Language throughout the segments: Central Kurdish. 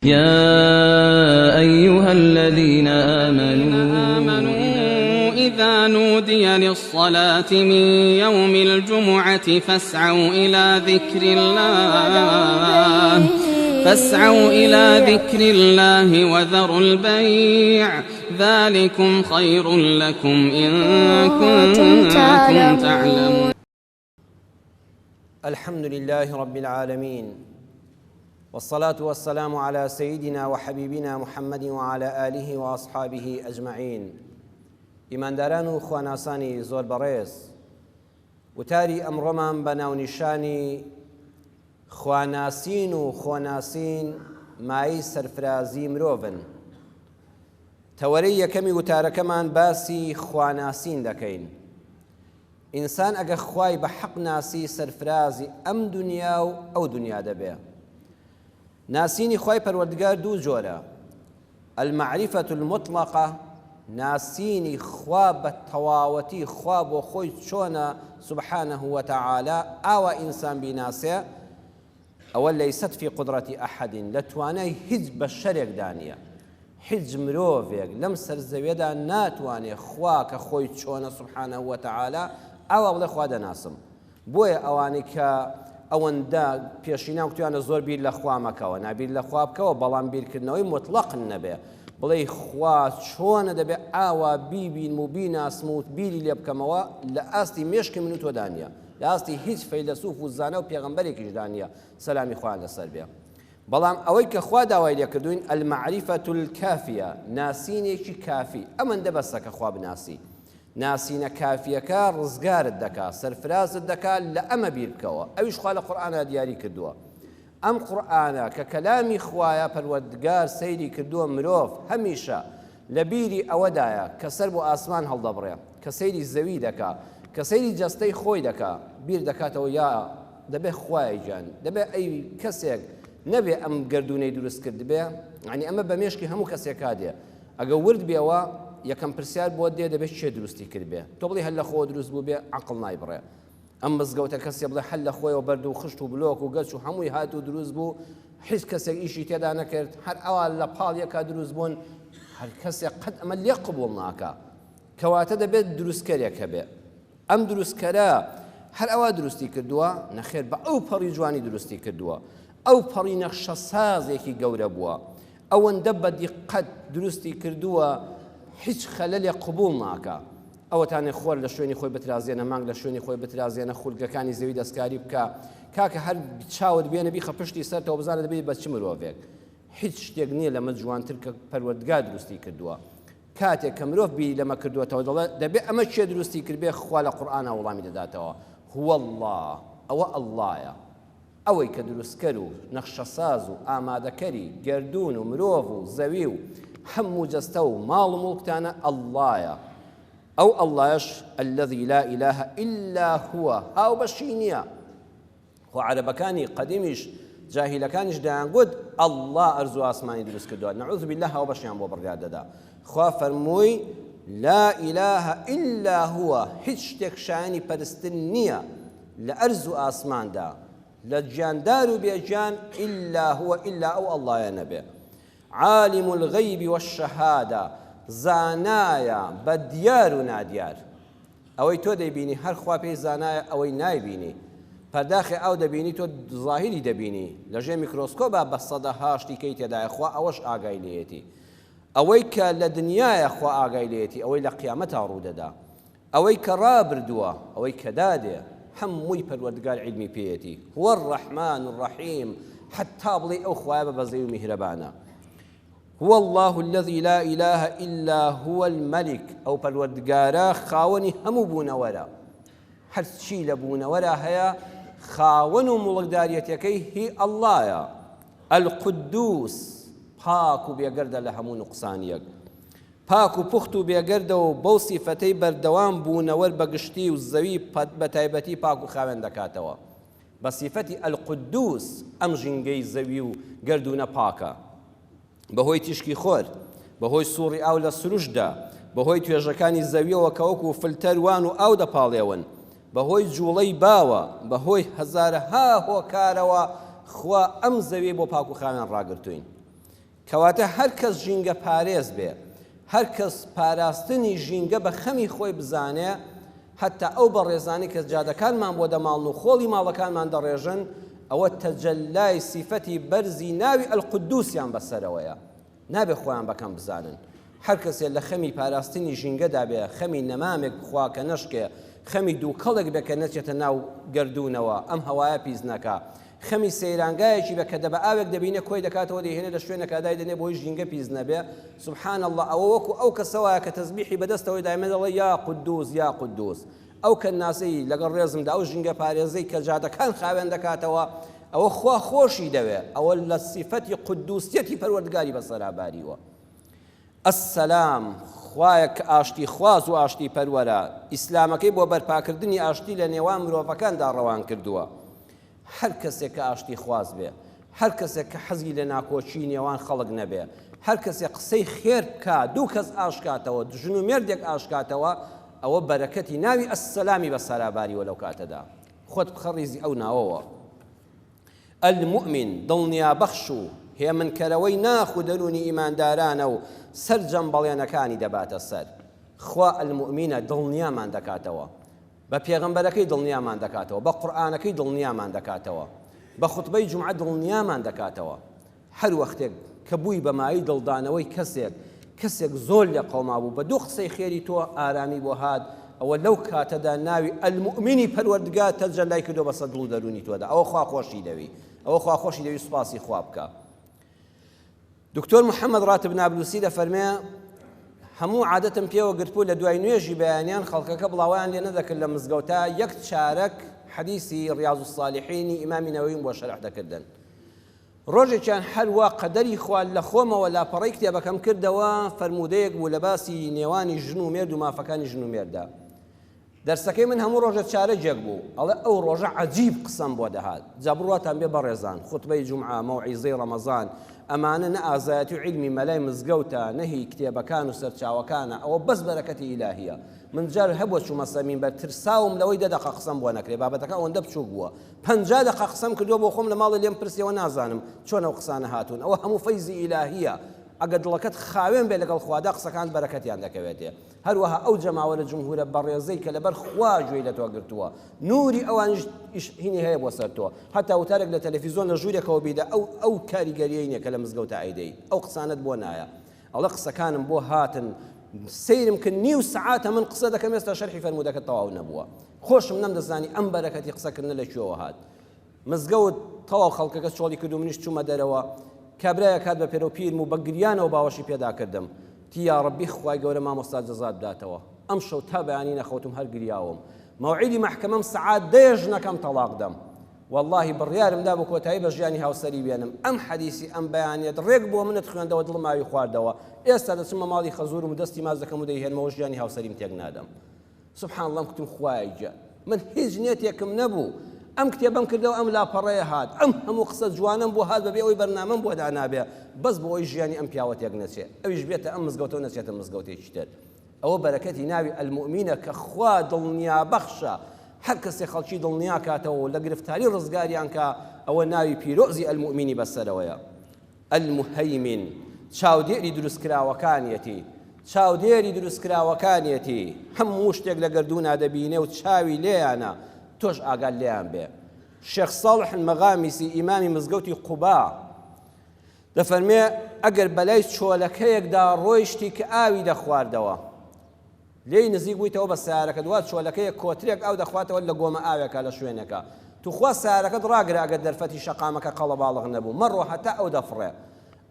يا أيها الذين آمنوا إذا نودي للصلاة من يوم الجمعة فاسعوا إلى ذكر الله وذروا البيع ذلكم خير لكم إن كنتم تعلمون. الحمد لله رب العالمين، والصلاة والسلام على سيدنا وحبيبنا محمد وعلى آله وأصحابه أجمعين. ئیمانداران و خواناسانی زۆر بەڕێز، وتاری ئەمڕۆمان بە ناونیشانی خواناسین و خۆناسین مای سەرفرازی مرۆڤن. تەوەرەی یەکەمی وتارەکەمان باسی خواناسین دەکەین. ئینسان ئەگە خوای بە حەق ناسی سەرفرازی ئەم دنیا و ئەو دنیا دەبێ. ناسینی خوای پەروەردگار دوو جۆرە: المعرفة المطلقة، ناسینی خوا بە تەواوەتی، خوا بۆ خۆی چۆنە سبحانه وتعالى ئاوا ئینسان بیناسێ، ئەوە لەیست فی قدرەتی ئەحەدین، لە توانای هیچ بەشەرێکدا نییە. هیچ مرۆڤێک لەم سەرزەویەدا ناتوانێ خوا کە خۆی چۆنە سبحانه وتعالى ئاوا بڵێ خوا دەناسم. بۆیە ئەوانەی کە ئەوەندە پێشینە وتوانە زۆر بیر لە خوا مەکەوە، نابیر لە خوا بکەوە، بەڵام بیرکردنەوەی مطلق نەبێ، بڵێ خوا چۆنە دەبێ ئاوا بیبین و بیناسم و بیری لێ بکەمەوە، لە ئاستی مێشکی من و تۆدا نییە، لە ئاستی هیچ فەیلسوف و زانە و پێغەمبەرێکیشدا نییە سەلامی خوان لەسەر بێ. بەڵام ئەوەی کە خوا داوای لێکردوین المعرفة الكافية، ناسینێکی کافی، ئەمەندە بەسە کە خوا بناسی. ناسینە کافیەکە ڕزگارت دەکات، سەرفرازت دەکات لە ئەمە بیر بکەوە. ئەویش خوا لە قورئانە دیاری کردووە. ئەم قورئانە کە کەلامی خوایە پەروەردگار سەیری کردووە، مرۆڤ هەمیشە لە بیری ئەوەدایە کە سەر بۆ ئاسمان هەڵدەبڕێ، کە سەیری زەوی دەکا، کە سەیری جەستەی خۆی دەکا، بیر دەکاتەوە یا دەبێ خوای گیان، دەبێ ئەی کەسێک نەبێ ئەم گردونەی دروست کرد بێ، یعنی ئەمە بە مێشکی هەموو کەسێکا دێ. ئەگە ورد بێەوە یەکەم پرسیار بۆ دێ دەبێت چێ دروستی کرد بێ. تۆ بڵێ هەر لە خۆ دروست بوو بێ، عەقڵ نایبڕێ. ئەم مزگەوتە کەسێ بڵێ هەر لە خۆیەوە بەرد و خشت و بلۆک و گەچ و هەمووی هات و دروست بوو، هیچ کەسێک ئیشی تێدا نەکرد، هەر ئەوە لە پاڵ یەکا دروست بوون، هەر کەسێک قەت ئەمە لێ قبوڵ ناکا، کەواتە دەبێت دروستکەرێک هەبێ. ئەم دروستکەرە هەر ئەوە دروستی کردووە، نەخێر بە ئەو پەڕی جوانی دروستی کردووە، ئەو پەڕی نەخشە سازێکی گەورە بووە، ئەوەندە بە دیقەت دروستی کردووە هیچ خەلەلێ قبوڵ ناکا. ئەوەتانێ خۆر لە شوێنی خۆی بترازێنە، مانگ لە شوێنی خۆی بترازێنە، خولگەکانی زەوی دەستکاری بکە، کاکە هەر چاوت بێنە بیخە پشتی سەرتەوە بزانە دەبێت بە چ مرۆڤێک. هیچ شتێک نییە لەمە جوانتر کە پەروەردگار دروستی کردووە. کاتێک کە مرۆڤ بیری لەمە کردووەتەوە دەڵێ دەبێت ئەمە چێ دروستی کرد بێ، خوا لە قورئانە وەڵامی دەداتەوە. هو الله، ئەوە ئەڵڵایە، ئەوەی کە دروستکەر و نەخشەساز و ئامادەکەری گردون و مرۆڤ و زەوی و هەموو جەستە و ماڵ و موڵکتانە ئەڵڵایە. ئەو ئەڵڵایەش الذي لا إله إلا هو، هاو بەشی نییە. خۆ عەرەبەکانی قەدیمیش جاهیلەکانیش دەیانگوت ئەڵڵا ئەرزوو ئاسمانی دروست کردووە، نەعوذ بالله هاو بەشیان بۆ بڕگار دەدا. خوا فەرمووی لا إله إلا هو، هیچ شتێک شایانی پەرستن نییە لە ئەرز و ئاسماندا، لە گیاندار و بێگیان إلا هو، إلا ئەو ئەڵڵایە نەبێ. عالم الغیب والشهادة، زانایە بە دیار و نادیار. ئەوەی تۆ دەیبینی هەر خوا پێی زانایە، ئەوەی نایبینی پەرداخی ئەو دەبینی، تۆ ظاهری دەبینی، لەژێر میکرۆسکۆپە بە سەدەها شتی کەی تێدایە، خوا ئەوەش ئاگای لێیەتی. ئەوەی کە لە دنیایە خوا ئاگای لێیەتی، ئەوەی لە قیامەتا ڕوودەدا، ئەوەی کە ڕابردووە، ئەوەی کە دادێ، هەمووی پەروەردگار عیلمی پێیەتی. هو الرحمن الرحیم، حتا بڵێ ئەو خوایە بە بەزەی و میهرەبانە. هو الله الذي لا إله إلا هو الملك، أو پەروەردگارە خاوەنی هەموو بوونەوەرە، هەرچی لە بوونەوەرە هەیە خاوەن و موڵکداریەتەکەی هی ئەڵڵایە. القدوس، پاک و بێگەردە لە هەموو نوقسانیەک، پاک و پوخت و بێگەردە و بەو سیفەتەی بەردەوام بوونەوەر بە گشتی و زەوی بە تایبەتی پاک و خاوێن دەکاتەوە. بە سیفەتی القدوس ئەم ژینگەی زەوی و گەردونە پاکە، بەهۆی تیشکی خۆر، بەهۆی سووڕی ئاو لە سروشدا، بەهۆی توێژەکانی زەویەوە کە وەکو فلتەر وان و ئاو دەپاڵێون، بەهۆی جوڵەی باوە، بەهۆی هەزارەها هۆکارەوە خوا ئەم زەوی بۆ پاک و خاوێن ڕاگرتوین. کەواتە هەر کەس ژینگە پارێز بێ، هەر کەس پاراستنی ژینگە بە خەمی خۆی بزانێ، حتا ئەو بەڕێزانی کە جادەکانمان بۆ دەماڵن و خۆڵی ماڵەکانمان دەڕێژن، ئەوە تەجەلای سیفەتی بەرزی ناوی ئەلقودوسیان بەسەرەوەیە، نابێ خۆیان بەکەم بزانن. هەر کەسێ لە خەمی پاراستنی ژینگەدا بێ، خەمی نەمامێک بخوا کە نەشکێ، خەمی دووکەڵێک بێ کە نەچێتە ناو گردوونەوە، ئەم هەوایە پیس نەکا، خەمی سەیرانگایەکی بە کە دەبە ئاوێک دەبینە کۆی دەکاتەوە دەیهێنێ لە شوێنەکە دەنێ بۆی ژینگە پیس نەبێ. سوبحان الله، ئەوە وەکو ئەو کەسەوەیە کە تەسبیحی بەدەستەوەی دایمە دەڵێ یا قودوس یا قودوس. ئەو کە ناسەی لەگەڵ ڕێزمدا ئەو ژینگە پارێزەی کە جادەکان خاوێن دەکاتەوە، ئەوە خوا خۆشی دەوێ، ئەوە لە سیفەتی قودوسیەتی پەروەردگاری بەسەراباریوە. ئەسسەلام، خوایە کە ئاشتی خواز و ئاشتی پەروەرە، ئیسلامەکەی بۆ بەرپاکردنی ئاشتی لە نێوان مرۆڤەکاندا ڕەوان کردووە. هەر کەسێک کە ئاشتی خواز بێ، هەر کەسێک کە حەزی لە ناکۆچی نێوان خەڵک نەبێ، هەر کەسێک قسەی خێر بکە، دوو کەس ئاشکاتەوە، ژن و مێردێک ئاشکاتەوە، ئەوە بەرەکەتی ناوی ئەسسەلامی بەسەراباریوە لەو کاتەدا. خۆت بخەڕیزی ئەو ناوەوە. المؤمن دڵنیا بەخش و هێمنکەرەوەی ناخ و دەرونی ئیماندارانە و سەرجەم بەڵێنەکانی دەباتە سەر. خوا المؤمنە دڵنیامان دەکاتەوە، بە پێغەمبەرەکەی دڵنیامان دەکاتەوە، بە قورئانەکەی دڵنیامان دەکاتەوە، بە خوتبەی جومعە دڵنیامان دەکاتەوە. هەر وەختێک کە بووی بە مای دڵدانەوەی کەسێک زۆر لە قەوما بوو بە دوو قسەی خێری تۆ ئارامی بۆ هات، ئەوە لەو کاتەدا ناوی المؤمنی پەروەردگار تەجەلای کردو بەسەر دڵ و دەرونی تۆدا. ئەوە خوا خۆشی دەوی، ئەوە خوا خۆشی دەوی، سوپاسی خوا بکە. دکتۆر محەممەد ڕاتب نابلوسی دەفەرمێ هەموو عادەتم پێوە گرتبوو لە دوای نوێژی بەیانیان خەڵکەکە بڵاویان لێ نەدەکرد لە مزگەوتە یەک چارەک حەدیسی ڕیاض الصالحینی ئیمامی نەوەویم بۆ شەرح دەکردن. ڕۆژێکیان هەروە قەدەری خوا لە خۆمەوە لاپەڕەی کتێبەکەم کردەوە، فەرموودەیەک بوو لە باسی نێوانی ژن و مێرد و مافەکانی ژن و مێردا. دەرسەکەی من هەموو ڕۆژە چارە جێک بوو، ئەڵێ ئەو ڕۆژە عەجیب قسەم بۆ دەهات. جا بڕواتان بێ بەڕێزان، خوتبەی جومعە، مەوعیزەی ڕەمەزان، ئەمانە نە ئازایەتی و عیلمی مەلای مزگەوتە، نەهی کتێبەکان و سەرچاوەکانە، ئەوە بەس بەرەکەتی ئیلاهیە. من جار هەبووە چوومە سەمین بەر ترساوم لەوەی 10 دقە قسەم بۆ نەکرێ، بابەتەکە ئەوەندە بچووک بووە. 50 دقە قسەم کردووە بۆ خۆم لە ماڵی لێم پرسیەوە نازانم چۆن ئەو قسانە هاتوون. ئەوە هەموو فەیزی ئیلاهیە. ئەگەر دڵەکەت خاوێن بێ لەگەڵ خوادا قسەکان بەرەکەتیان دەکەوێتێ. هەروەها ئەو جەماوەرە جمهورە بەڕێزەی کە لەبەر خوا گوێی لە تۆ گرتووە، نوری ئەوانش هینی هەیە بۆ سەر تۆ، هەتا وتارێک لە تەلەڤیزۆن لە ژوورێکەوە بیدە ئەو کاریگەریەی نییە کە لە مزگەوتە ئەیدەی، ئەو قسانت بۆ نایە. ئەڵە قسەکانم بۆ هاتن، سیرم کرد نیو سەعاتە من قسە دەکەم، ئێستا شەرحی فەرموودەکە تەواو نەبووە. خۆشم نەمدەزانی ئەم بەرەکەتی قسەکردنە لەکوێوە هات. مزگەوت تەواو خەڵکەکە چۆڵی کرد و منیش چوومە دەرەوە. کابرایە کات بە پێرە پیرم و بە گریانەوە باوەشی پێدا کردم. تی یا ڕەبی خوای گەورە مامۆستا جەزات بداتەوە. ئەم شەو تا بەیانی نەخەوتم، هەر گریاوم. مەوعیدی مەحکەمەم سەعات 10 نەکەم تەلاق دەم. واللهی بڕیارمدا بۆ کۆتایی بە ژیانی هاوسەری بێنم. ئەم حەدیسی ئەم بەیانیەت ڕێک بۆ منت خوێندەوە، دڵم ئاوی خواردەوە. ئێستا دەچمە ماڵی خەزوورم و دەستی ماز دەکەم و دەیهێنمەوە، ژیانی هاوسەریم تێک نادەم. سوبحان الله، کتم خوای گە من هیچ نێتێکم نەبوو. ئەم کتێبەم کردەوە، ئەم لاپەڕەیە هات، ئەم هەموو قسە جوانم بۆ هات بەبێ ئەوەی بەرنامەم بۆ دانابێ، بەس بۆ ئەوی ژیانی ئەم پیاوە تێک نەچێ، ئەویش بێتە ئەم مزگەوتەوە نەچێتە مزگەوتێکی تر. ئەوە بەرەکەتی ناوی المؤمنە کە خوا دڵنیا بەخشە. هەر کەسێ خەڵکی دڵنیا کاتەوە لە گرفتاری ڕزگاریان کە، ئەوە ناوی پیرۆزی المؤمنی بەسەرەوەیە. المهەیمن چاودێری دروستکراوەکانیەتی، چاودێری دروستکراوەکانیەتی، هەموو شتێک لە گەردوونا دەبینێ و چاوی لێیانە، تۆش ئاگال لێیان بێ. شێخ ساڵح المەغامیسی ئیمامی مزگەوتی قوبا دەفەرمێ ئەگەر بەلای چۆلەکەیەکدا ڕۆیشتی کە ئاوی دەخواردەوە، لێی نزیک بوویتەوە بە سیارەکە، دوات چۆلەکەیەک کۆترێک ئاو دەخواتەوە لە گۆمە ئاوێکە لە شوێنەکە، توخوا سیارەکەت ڕاگرە ئەگەر دەرفەتی شەقامەکە قەڵەباڵغ نەبوو، مەڕۆ هەتا ئەو دەفڕێ.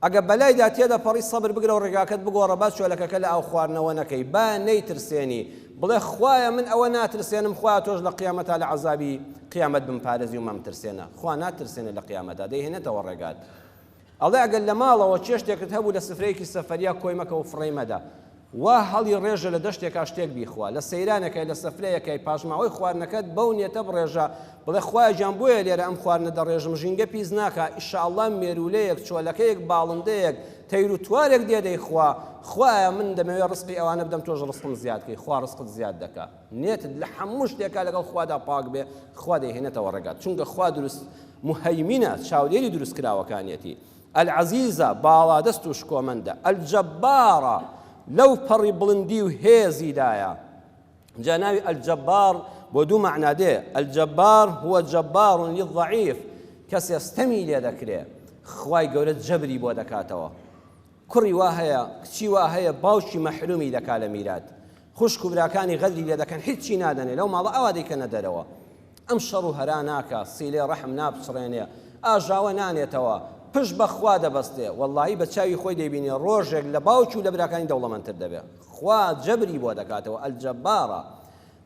ئەگە بەلایدا تێدەپەڕی سەبر بگرە و ڕێگاکەت بگۆڕە، با چۆلەکەکە لە ئاو خواردنەوە نەکەی، با نەیترسێنی، بڵێ خوایە من ئەوە ناترسێنم، خوا تۆش لە قیامەتا لە عەزابی قیامەت بمپارێزی و مەمترسێنە. خوا ناترسێنێ لە قیامەتا، دەیهێنێتەوە ڕێگات. ئەڵێ ئەگەر لە ماڵەوە چێشتێکت هەبوو لە سفرەیەکی سەفەریا کۆی مەکە و فڕێی مەدە، وا هەڵی ڕێژە لە دەشتێکا شتێک بیخوا، لە سەیرانەکەی لە سەفرەیەکەی پاشماوەی خواردنەکەت بەو نیەتە بڕێژە، بڵێ خوایە گیان بۆیە لێرە ئەم خواردنە دەڕێژم، ژینگە پیس ناکە، ئیشاءڵڵا مێرولەیەک چۆلەکەیەک باڵندەیەک تەیر و توارێک دێدەی خوا، خوایە من دەمەوێت ڕزقی ئەوانە بدەم، تۆش ڕزقم زیادکەی، خوا ڕزقت زیاد دەکا. نێتت لە هەموو شتێکا لەگەڵ خوادا پاک بێ، خوا دەیهێنێتەوە ڕێگات، چونکە خوا دروست مهەیمینە، چاودێری دروستکراوەکانیەتی. العەزیزە باڵا دەست و شکۆمەندە، الجەبارە لەو پەڕی بڵندی و هێزیدایە. جا ناوی الجەبار بۆ دوو مەعنا دێ. الجەبار هو جەبار للضەعیف، کەسێ ستەمی لێ دەکرێ، خوای گەورە جەبری بۆ دەکاتەوە. کوڕی وا هەیە، کچی وا هەیە، باوکی مەحرومی دەکا لە میرات، خوشک و براکانی غەدری لێ دەکەن، هیچی نادەنێ لەو ماڵە ئەوا دەیکەنە دەرەوە. ئەم شەڕ و هەرا ناکە، سیلێ ڕەحم نابچڕێنێ، ئاژاوە نانێتەوە، پشت بەخوا دەبەستێ. وەڵڵاهی بە چاوی خۆی دەیبینێ ڕۆژێک لە باوکی و لە براکانی دەوڵەمەندتر دەبێ، خوا جەبری بۆ دەکاتەوە. الجەبارە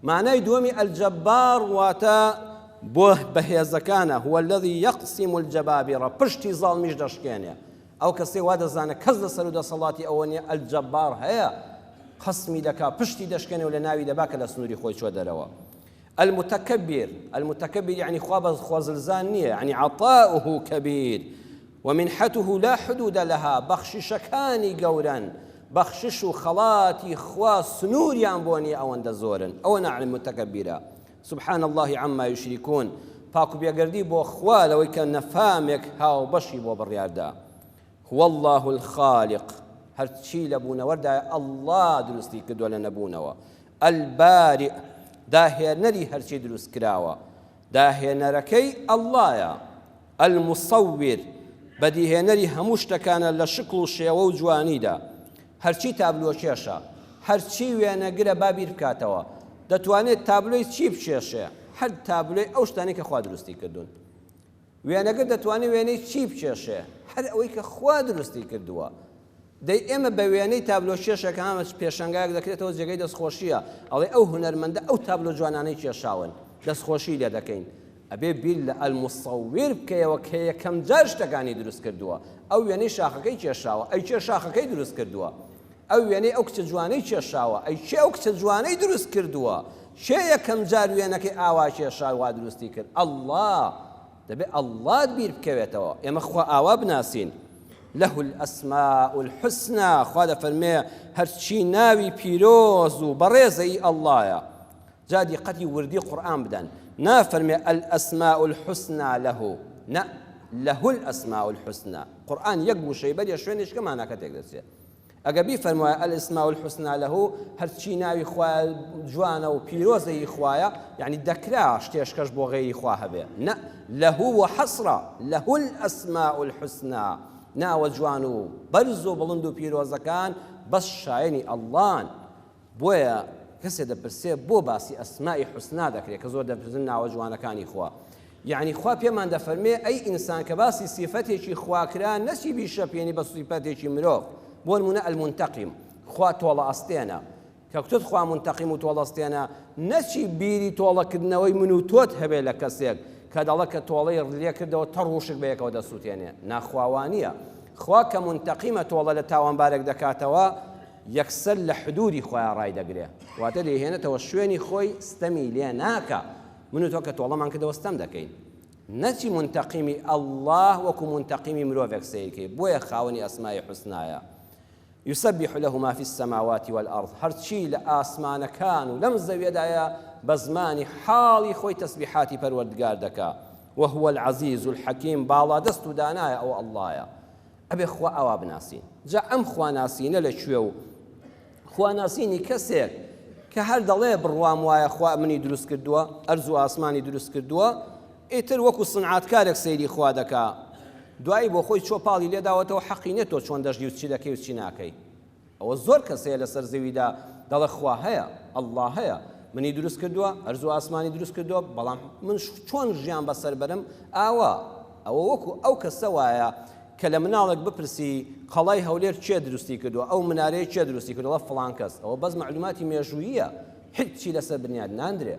معنای دووەمی الجەبار واتە بۆ بەهێزەکانە، هو الذي يقسم الجبابرة، پشتی زاڵمیش دەشکێنێ. ئەو کەسێ وا دەزانە کەس لەسەر و دەسەڵاتی ئەوە نیە، الجەبار هەیە، قسمی دەکا، پشتی دەشکێنێ و لە ناوی دەبا کە لە سنووری خۆی چۆ دەرەوە. المتكبر، المتكبر يعني خوا زلزان نییە، يعني عطاؤه كبير ومنحته لا حدود لها، بەخشیشەکانی گەورەن، بەخشش و خەڵاتی خوا سنووریان بۆ نیە ئەوەندە زۆرن. ئەوە ناعلم متكبرە. سبحان الله عما يشركون، پاک و بێگەردی بۆ خوا لەوەی کە نەفامێک هاوبەشی بۆ بڕیاردا. هو الله الخالق، هەرچی لە بوونەوەردایە ئەڵڵا دروستی کردووە لە نەبوونەوە. البارئ، داهێنەری هەرچی دروست کراوە، داهێنەرەکەی ئەڵڵایە. المصور، بەدیهێنەری هەموو شتەکانە لە شکڵ و شێوە و جوانیدا. هەرچی تابلۆ کێشە، هەرچی وێنەگرە بابیر بکاتەوە، دەتوانێت تابلۆی چی بچێشێ؟ هەر تابلۆی ئەو شتانی کە خوا دروستی کردوون. وێنەگەر دەتوانێت وێنەی چی بچێشێ؟ هەر ئەوەی کە خوا دروستی کردووە. دەی ئێمە بە وێنەی تابلۆ کێشێکە هەمە پێشەنگایەک دەکرێتەوە جێگەی دەستخۆشیە، ئەڵێ ئەو هونەرمەندە ئەو تابلۆ جوانانەی کێشاون، دەستخۆشی لێ دەکەین. ئەبێ بیر لە المصور بکەیەوە کە یەکەم جار شتەکانی دروست کردووە. ئەو وێنەی شاخەکەی کێشاوە، ئەی چێ شاخەکەی دروست کردووە؟ ئەو وێنەی ئەو کچە جوانەی کێشاوە، ئەی چێ ئەو کچە جوانەی دروست کردووە؟ چێ یەکەم جار وێنەکەی ئاوا کێشاوە دروستی کرد؟ ئەڵڵا. دەبێ ئەڵڵات بیر بکەوێتەوە. ئێمە خوا ئاوا بناسین. له الأسماء الحسنى، خوا دەفەرمێ هەرچی ناوی پیرۆز و بەڕێزەی ئەڵڵایە. جا دیقەتی وردی قورئان بدەن، نافەرمێ الأسماء الحسنى له، نە له الأسماء الحسنى. قورئان یەک وشەی بەریە شوێنێشکە ماناکە تێک دەچێت. ئەگە بیفەرموایە الأسماء الحسنى له، هەرچی ناوی خوا جوانە و پیرۆزەی خوایە، یعنی دەکرا شتێشکەش بۆ غەیری خوا هەبێ. نە له وحەسرە، له الأسماء الحسنى، ناوە جوان و بەرز و بڵند و پیرۆزەکان بەس شایەنی ئەڵڵان. بۆیە کەسێ دەپرسێ بۆ باسی ئەسمائی حوسنا دەکرێت کە زۆر دەپرسن ناوە جوانەکانی خوا. یعنی خوا پێمان دەفەرمێ ئەی ئینسان کە باسی سیفەتێکی خواکرا نەچی بیشەپێنی بە سیفەتێکی مرۆڤ. بۆ نمونە المنتەقیم، خوا تۆڵە ئەستێنە، کە کتت خوا منتەقیم و تۆڵە ئەستێنە، نەچی بیری تۆڵەکردنەوەی من و تۆت هەبێ لە کەسێک کە دەڵە کە تۆڵەی ڕلێ کردەوە تەڕ ڕوشک بە یەکەوە دەسووتێنێ. ناخواوانیە. خوا کە منتەقیمە تۆڵە لە تاوانبارێک دەکاتەوە، یەکسەر لە حدودی خۆیان ڕای دەگرێ، واتە دەیهێنێتەوە شوێنی خۆی ستەمی لێ ناکە. من و تۆ کە تۆڵەمان کردەوە ستەم دەکەین. نەچی منتەقیمی ئەڵڵاه وەکو منتەقیمی مرۆڤێک سەیرکەی. بۆیە خاوەنی ئەسمای حوسنایە. يسبح له ما في السماوات والأرض، هرچی لە ئاسمانەکان و لەم زەویەدایە بە زمانی حاڵی خۆی تەسبیحاتی پەروەردگار دەکا. وهو العزيز الحكيم، باڵا دەست و دانایە ئەو ئەڵڵایە. ئەبێ خوا ئەوا بناسین. جا ئەم خواناسینە لەکوێ و خواناسینی کەسێک کە هەر دەڵێ بڕوام وایە خوا منی دروست کردووە، ئەرز و ئاسمانی دروست کردووە، ئیتر وەکو سنعاتکارێک سەیری خوا دەکا، دوایی بۆ خۆی چۆپاڵی لێداوەتەوە حەقی نێت تۆ چۆن دەژی و چی دەکەی و چی ناکەی. ئەوە زۆر کەسەیە لەسەر زەویدا دەڵێ خوا هەیە، ئەڵڵا هەیە، منی دروست کردووە، ئەرز و ئاسمانی دروست کردووە، بەڵام من چۆن ژیان بەسەر بەرم؟ ئاوا. ئەوە وەکو ئەو کەسە وایە کە لە مناڵێک بپرسی قەڵای هەولێر چێ دروستی کردووە، ئەو منارەیە چێ دروستی کردووە، فڵان کەس. ئەوە بەس معلوماتی مێژوویە، هیچی لەسەر بنیاد ناندرێ.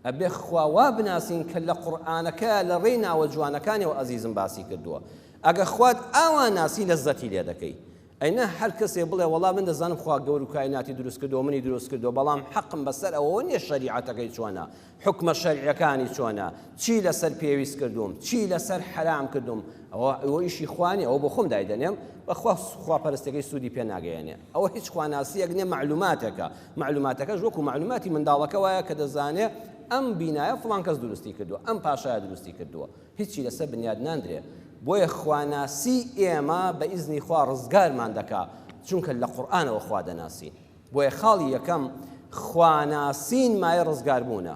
ئەبێ خوا بناسین کە لە قورئانەکە لە ڕێی ناوە جوانەکانیەوە ئەزیزم باسی کردووە. ئەگە خوات ئاوا ناسی لەزەتی لێ دەکەی. ئەینا هەر کەسێ بڵێ وەڵا من دەزانم خوا گەور و کایناتی دروست کردووە، منی دروست کردووە، بەڵام حەقم بەسەر ئەوە نییە شەریعەتەکەی چۆنە، حکمە شەریعەکانی چۆنە، چی لەسەر پێویست کردوم، چی لەسەر حرام کردوم، ئەوە ئیشی خوانی، ئەوە بۆ خۆم دایدەنێم، بەخوا خواپەرستەکەی سوودی پێ ناگەیەنێ. ئەوە هیچ خواناسیەک نییە، معلوماتێکە. معلوماتەکەش وەکو معلوماتی منداڵەکە وایە کە دەزانێ ئەم بینایە فڵان کەس دروستی کردووە، ئەم پاشایە دروستی کردووە، هیچی لەسەر بنیاد ناندرێ. بۆیە خواناسی ئێمە بە ئیزنی خوا ڕزگارمان دەکا چونکە لە قورئانەوە خوا دەناسین. بۆیە خاڵی یەکەم خواناسین مایە ڕزگاربوونە.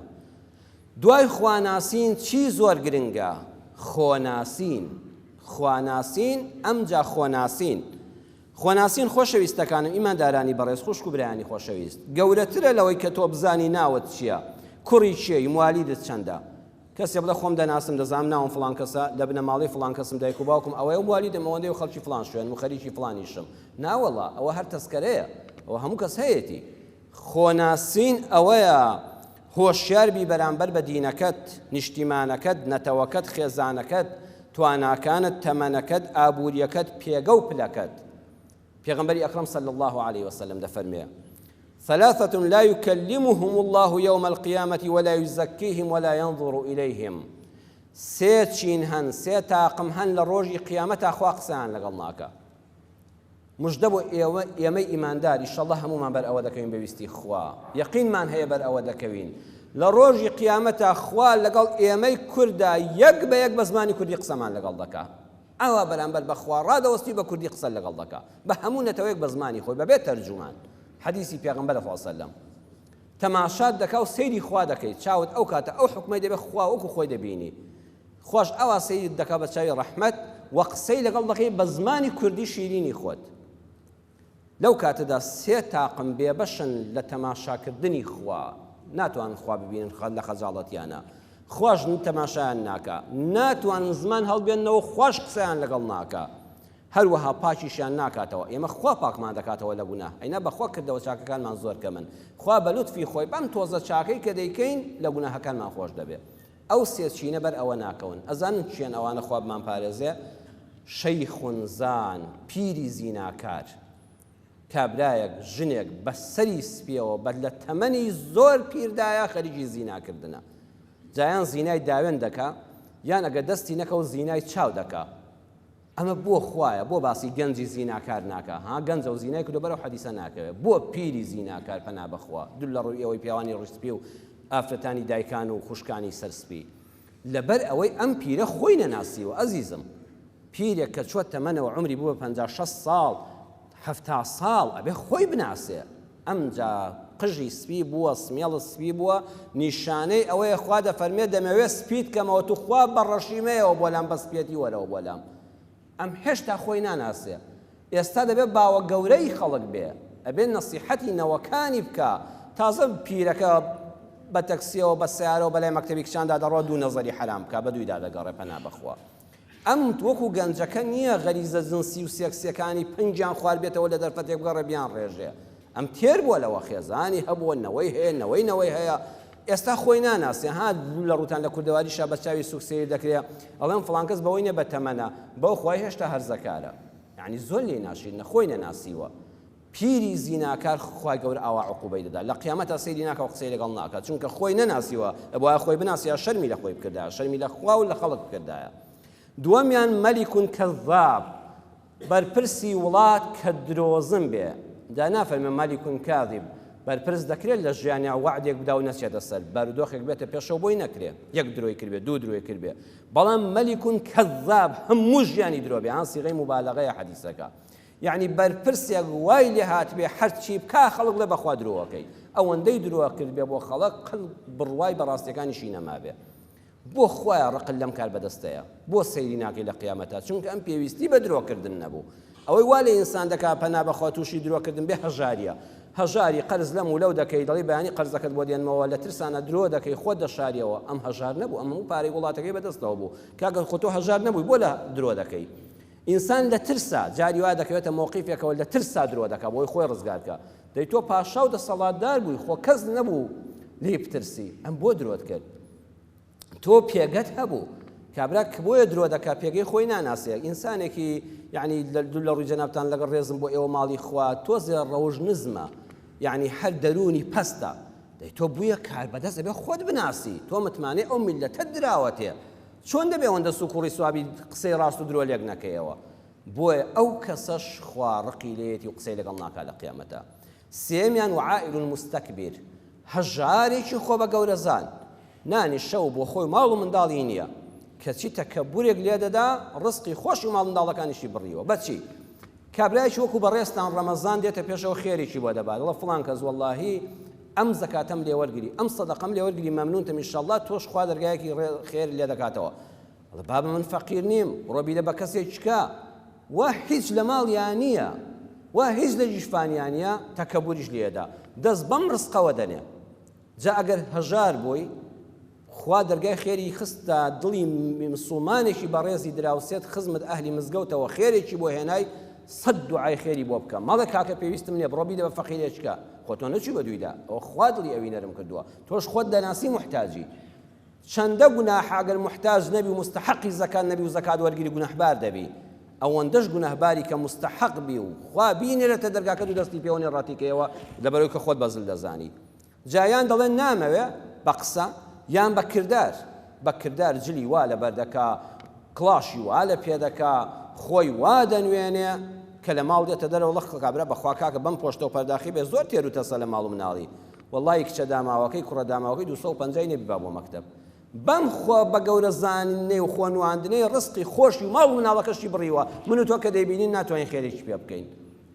دوای خواناسین چی زۆر گرنگە؟ خۆناسین ئەمجا خۆناسین خۆشەویستەکانم ئیماندارانی بەڕێز خوشک و برایانی خۆشەویست گەورەترە لەوەی کە تۆ بزانی ناوت چییە، کوڕی چیەی، موالیدت چەندە. کەسێ بڵێ خۆم دەناسم دەزانم ناوم فڵان کەسە لە بنەماڵی فڵان کەسم دایک و باوکم ئەوەیە موالیدم ئەوەندەی و خەڵکی فڵان شوێن و خەریکی فڵانیشم. ناوەڵا ئەوە هەر تەسکەرەیە، ئەوە هەموو کەس هەیەتی. خۆناسین ئەوەیە هۆشیار بی بەرامبەر بە دینەکەت، نیشتیمانەکەت، نەتەوەکەت، خێزانەکەت، تواناکانت، تەمەنەکەت، ئابووریەکەت، پێگە و پلەکەت. پێغەمبەری ئەکرەم صلی الله عليه وسلم دەفەرمێ ثلاثة لا يكلمهم الله يوم القيامة ولا يزكيهم ولا ينظر إليهم. سێ چین هەن، سێ تاقم هەن لە ڕۆژی قیامەتا خوا قسەیان لەگەڵ ناکە. مژدە بۆ ئێمەی ئیماندار ئینشەڵڵا هەمومان بەر ئەوە دەکەوین بەویستی خوا، یەقینمان هەیە بەر ئەوە دەکەوین لە ڕۆژی قیامەتا خوا لەگەڵ ئێمەی کووردا یەک بە یەک بە زمانی کوردی قسەمان لەگەڵ دەکا. ئەوە بەرامبەر بە خوا ڕادەوەستی بە کوردی قسە لەگەڵ دەکا بە هەموو نەتەوەیەک بە زمانی خۆی بەبێ تەرجومان. حەدیسی پێغەمبەر صلی الله علیه وسلم تەماشات دەکا و سەیری خوا دەکەیت، چاوت ئەو کاتە ئەو حکمەی دەبێت خوا وەکو خۆی دەبینی. خۆش ئەوە سەیرت دەکا بە چاوی ڕەحمەت و قسەی لەگەڵ دەکەی بە زمانی کوردی شیرینی خۆت. لەو کاتەدا سێ تاقم بێبەشن لە تەماشاکردنی خوا، ناتوان خوا ببینن لە خەجاڵەتیانە، خۆش تەماشایان ناکە، ناتوان زمان هەڵبێننەوە، خۆش قسەیان لەگەڵ ناکە، هەروەها پاکیشیان ناکاتەوە. ئێمە خوا پاکمان دەکاتەوە لە گوناه، ئەینا بەخوا کردەوە چاکەکانمان زۆر کەمن. خوا بە لوتفی خۆی بەم تۆزە چاکەی کە دەیکەین لە گوناهەکانمان خۆش دەبێت. ئەو سێ چینە بەر ئەوە ناکەون. ئەزانن چیان ئەوانە خوا بمان پارێزێ؟ شەیخون زان، پیری زیناکار، کابرایەک ژنێک بە سەری سپیەوە بە لە تەمەنی زۆر پیردایە خەریکی زیناکردنە. جایان زینای داوێن دەکا یان ئەگە دەستی نەکە و زینای چاو دەکا. ئەمە بۆ خوایە، بۆ باسی گەنجی زیناکار ناکە، ها گەنجە و زینای کردو بەرەو حەدیسە ناکەوێت. بۆ پیری زیناکار پەنا بەخوا دوو لە ڕووی ئەوەی پیاوانی ڕشتپی و ئافرەتانی دایکان و خوشکانی سەرسپی. لەبەر ئەوەی ئەم پیرە خۆی نەناسیوە. ئەزیزم، پیرێک کە چوە تەمەنەوە عمری بووە 56 ساڵ 70 ساڵ ئەبێ خۆی بناسێ. ئەمجا قژی سپی بووە، سمێڵ سپی بووە، نیشانەی ئەوەیە خوا دەفەرمێت دەمەوێت سپیت کەمەوە تو خوا بەڕەشیمەیەوە بۆ لام بە سپێتی وەرەوە بۆ لام. ئەم هێشتا خۆی ناناسێ. ئێستا دەبێت باوە گەورەی خەڵک بێ، ئەبێ نەسیحەتی نەوەکانی بکە. تازە پیرەکە بە تەکسیەوە بە سیارەوە بەلای مەکتەبی کچاندا دەڕۆ دوو نەزەری حرام بکە، بە دوویدا دەگەڕێ پەنا بەخوا. ئەم وەکو گەنجەکە نییە غەریزە جنسی و سێکسیەکانی پنجیان خوار بێتەوە لە دەرفەتێک بگەڕێ بیان ڕێژێ. ئەم تێر بووە لەوە، خێزانی هەبووە، نەوەی هەیە، نەوەی هەیە. ئێستا خۆی ناناسێ. ها لە ڕوتان لە کوردەواریشا بە چاوی سوکسێر دەکرێت ئەڵێم فڵان کەس بەوەی نە بە تەمەنە، بەو خوای هێشتا هەرزەکارە. یعنی زۆر لێ ناشین، نەخۆی نەناسیوە. پیری زیناکار خوای گەورە ئاوا عقوبەی دەدا، لە قیامەتا سەیری ناکە و قسەی لەگەڵ ناکات، چونکە خۆی نەناسیوە. بۆیە خۆی بناسیە شەرمی لە خۆی بکردایە، شەرمی لە خوا و لە خەڵک بکردایە. دووەمیان مەلیکون کەذاب، بەرپرسی وڵات کە درۆزم بێ. دا نافەرمێ مەلیکون کاذب، بەرپرس دەکرێت لە ژیانیا وعدێک بدا و نەچێتە سەر، بارودۆخێک بێتە پێشەوە بۆی نەکرێ، یەک درۆی کردبێ، دوو درۆی کردبێ. بەڵام مەلیکون کەذاب هەموو ژیانی درۆ بێ. هان سیغەی مبالەغەیە حەدیسەکە. یعنی بەرپرسێک وای لێ هاتبێ هەرچی بکا خەڵک لە بەخوا درۆوەکەی، ئەوەندەی درۆ کردبێ بۆ خەڵک بڕوای بەڕاستیەکانیشی نەمابێ. بۆ خۆیان ڕقل لەم کار بەدەستەیە، بۆ سەیری ناکەی لە قیامەتا، چونکە ئەم پێویستی بە درۆکردن نەبوو. ئەوەی وا لە ئینسان دەکا پەنا بەخوا تووشی درۆکردن بێ هەژاریە. هەژاری قەرز لەم و لەو دەکەی، دەڵی بەیانی قەرزەکەت بۆ دێنمەوە، لە ترسانە درۆ دەکەی، خۆت دەشاریەوە. ئەم هەژار نەبوو، ئەم هەموو پارەی وڵاتەکەی بەدەستەوە بوو. کاگە خۆ تۆ هەژار نەبووی، بۆ لە درۆ دەکەی. ئینسان لە ترسا جاری وا دەکەوێتە مۆقیفێکەوە لە ترسا درۆ دەکا بۆی خۆی ڕزگار بکە. دەی تۆ پاشا و دەسەڵاتدار بووی، خۆ کەس نەبوو لێی بترسی، ئەم بۆ درۆت کرد. تۆ پێگەت هەبوو، کابرا کە بۆیە درۆ دەکا پێگەی خۆی ناناسێ. ئینسانێکی یعنی دوو لە ڕووی جەنابتان لەگەڵ ڕێزم بۆ ئێوە ماڵی خوا تۆزێ ڕەوژ نزمە، یعنی هەر دەرونی پەستە. دەی تۆ بوویە کار بەدەست ئەبێ خۆت بناسی، تۆ متمانەی ئەو میلەتە دراوەتێ. چۆن دەبێ ئەوەندە سوکوڕی سوابی قسەی ڕاست و درۆ لێک نەکەیەوە؟ بۆیە ئەو کەسەش خوا ڕقی لێتی و قسەی لەگەڵ ناکات لە قیامەتە. سێمیان وعائل مستەکبیر، هەژارێکی خۆ بە گەورەزان، نانی شەو بۆ خۆی ماڵ و منداڵی نییە، کەچی تەکەبورێک لێ دەدا ڕزقی خۆشی و ماڵ منداڵەکانیشی بڕیەوە بەچی کابرایکی وەکو بەڕێستان ڕەمەزان دێتە پێشەوە خێرێکی بۆ دەبات وڵا فڵان کەس وەڵڵاهی ئەم زەکاتەم لێ وەرگری ئەم سەدەقەم لێ وەرگری مەمنونتم ئینشەڵڵا تۆش خوا دەرگایەکی خێر لێ دەکاتەوە بابە من فەقیر نیم ڕۆبی لە بە کەسێک چکە وا هیچ لە ماڵیان نییە وا هیچ لە جیشفانیان نیە تەکەبوریش لێدا دەست بەم ڕزقەوە دەنێ جا ئەگەر هەژار بووی خوا دەرگای خێری خستە دڵی مسڵمانێکی بەڕێزی دراوسێت خزمت ئەهلی مزگەوتەوە خێرێکی بۆ هێنای سەد دوعای خێری بۆ بکە ماڵە کاکە پێویستم نییە بڕۆبی دە بە فەقیرێککە خۆ تۆ نەچی بە دویدا ئەوە خوا دڵی ئەوی نەرم کردووە تۆش خۆت دەناسی محتاجی چەندە گوناح ئەگەر محتاج نەبی و مستحقی زەکات نەبی و زەکات وەرگری گوناحبار دەبی ئەوەندەش گوناحباری کە مستحق بی و خوا بینێرێتە دەرگاکەت و دەستی پێوە نێڕاتیکەوە لەبەرەوەی کە خۆت بەزل دەزانی جایان دەڵێن نامەوێ بە قسە یان بە کردار جلی وا لەبەر دەکا کڵاشی وا لە پێ دەکا خۆی وا دەنوێنێ کە لە ماڵ دێتە دەرەوە لەخ کابرا بەخوا کاکە بەم پۆشتەوە پەرداخی بێ زۆر تێر و تەسە لە ماڵ و مناڵی وەڵڵی کچە داماوەکەی کوڕە داماوەکەی 250 نەبی بۆ مەکتەب بەم خۆ بە گەورە زانینەی و خۆنواندنەی ڕزقی خۆشی و ماڵ و مناڵەکەشی بڕیوە من و تۆ کە دەیبینین ناتوانین خێرێکی پێ بکەین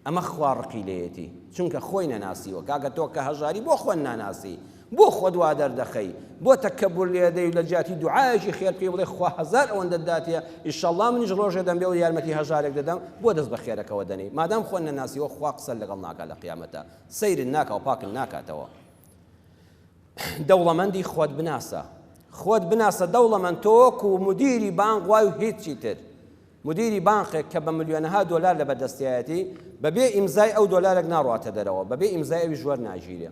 ئەمە خوا ڕقی لێیەتی چونکە خۆی نەناسیوە کاکە تۆ کە هەژاری بۆ خۆن ناناسی بۆ خۆ دوا دەردەخەی بۆ تەکەبور لێدەی لە جاتی دوعایەکی خێر پێ بڵێ خوا هەزار ئەوەندە داتیە ئیشەڵڵا منیش ڕۆژێ دەمبێ و یارمەتی هەژارێک دەدەم بۆ دەست بە خێرەکەوە دەنێ مادام خۆن نەناسیوە خوا قسە لەگەڵ ناکات لە قیامەتە سەیرن ناکە و پاکن ناکاتەوە دەوڵەمەندی خۆت بناسە دەوڵەمەند تۆک و مدیری بانک وای و هیچی تر مدیری بانقێک کە بە ملیۆنەها دۆلار لە بەدەستایەتی بەبێ ئیمزای ئەو دۆلارێک ناڕاتە دەرەوە بەبێ ئیمزای ئەوی ژوەر ناژیرێ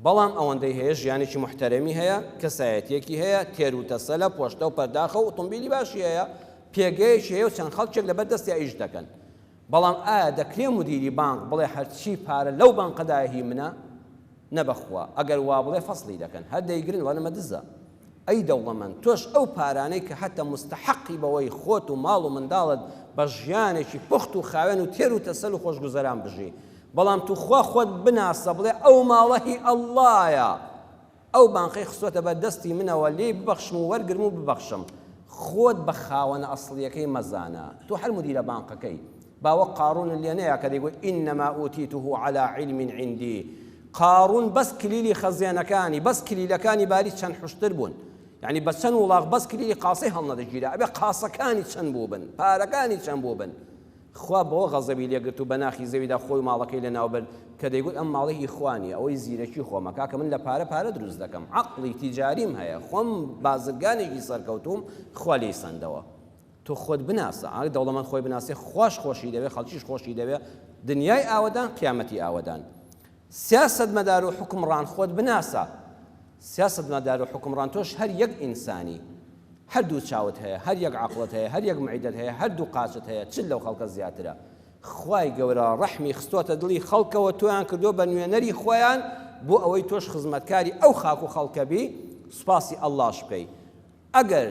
بەڵام ئەوەندەی هەیە ژیانێکی محتەرەمی هەیە کەسایەتیەکی هەیە تێروتەسە لە پۆشتە و پەرداخە و ئۆتۆمبیلی باشی هەیە پێگەیەکی هەیە و چەند خەڵکێک لەبەر دەستی ئیش دەکەن بەڵام ئایا دەکرێ مدیری بانک بڵێ هەرچی پارە لەو بانقەدایە هی منە نەبەخوا ئەگەر وا بڵێ فەسڵی دەکەن هەر دەیگرن وەنەمە دزە ئەی دەوڵەمەند تۆش ئەو پارانەی کە حتا مستحقی بەوەی خۆت و ماڵ و منداڵت بە ژیانێکی پوخت و خاوێن و تێر و تەسەل و خۆشگوزەران بژی بەڵام تو خوا خۆت بناسە بڵێ ئەو ماڵەهی ئەڵڵایە ئەو بانقەی خستوەتە بە دەستی منەوە لێ ببەخشم و وەرگرم و ببەخشم خۆت بە خاوەنە ئەسڵیەکەی مەزانە تۆ هەر مدیرە بانقەکەی باوە قارون لێ نەیە کە دەیگوت ئینەما ئوتیته على علم عندي قارون بەس کلیلی خەزیانەکانی بەس کلیلەکانی باری چەند حوشتر بوون یعنی بە چەند وڵاغ بەس کلیلی قاسەی هەڵنەدەگیرە ئەبێ قاسەکانی چەند بوو بن پارەکانی چەند بوو بن خوا بەوە غەزەبی لێگرت و بە ناخی زەویدا خۆی ماڵەکەی لەناوبەر کە دەیگوت ئەم ماڵێکی خوانیە ئەوەی زیرەکی خۆمە کاکە من لە پارە دروست دەکەم عەقڵی تیجاریم هەیە خۆم بازرگانێکی سەرکەوتوم خوا لێی سەندەوە تۆ خۆت بناسە دەوڵەمەند خۆی بناسێ خوش خۆشی دەوێ خەڵکیش خۆشی دەوێ دنیای ئاوەدان قیامەتی ئاوەدان سیاسەتمەدار و حکمڕان خۆت بناسە سیاسەتمەدار و حکمڕان تۆش هەر یەک ئینسانی هەردوو چاوت هەیە هەر یەک عەقڵت هەیە هەر یەک معیدەت هەیە هەردوو قاچت هەیە چ لەو خەڵکە زیاترە خوای گەورە ڕەحمی خستووەتە دڵی خەڵکەوە تۆیان کردووە بە نوێنەری خۆیان بۆ ئەوەی تۆش خزمەتکاری ئەو خاک و خەڵکە بی سوپاسی ئەڵڵاش بکەی ئەگەر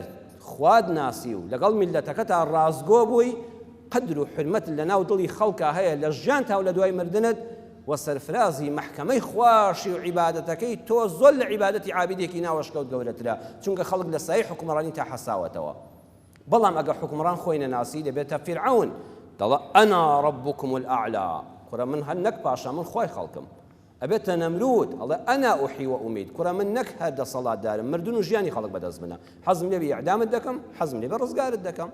خواد ناسی و لەگەڵ میلەتەکەتا ڕازگۆ بووی قەدر و حرمەت لەناو دڵی خەڵکە هەیە لە ژیان تا و لە دوای مردنت وسەرفرازی محکەمەی خواشی و عیبادەتەکەی تۆ زۆر لە عیبادەتی عابیدێکی ناوەشکەوت گەورەترە چونکە خەڵک لە سای حکمڕانی تا حەساوەتەوە بەڵام ئەگە حکمڕان خۆی نەناسی دەبێتە فیرعون دەڵێ ئەنا ڕەبوکم الئەعلا کوڕە من هەر نەک پاشا من خۆی خەڵکم ئەبێتە نەمرود ئەڵێ ئەنا ئوحی وئومید کوڕە من نەک هەر دەسەڵاتدارم مردن و ژیانی خەڵک بەدەست بنە حەزم لێ بە ئیعدامت دەکەم حەزم لێ بە ڕزگارت دەکەم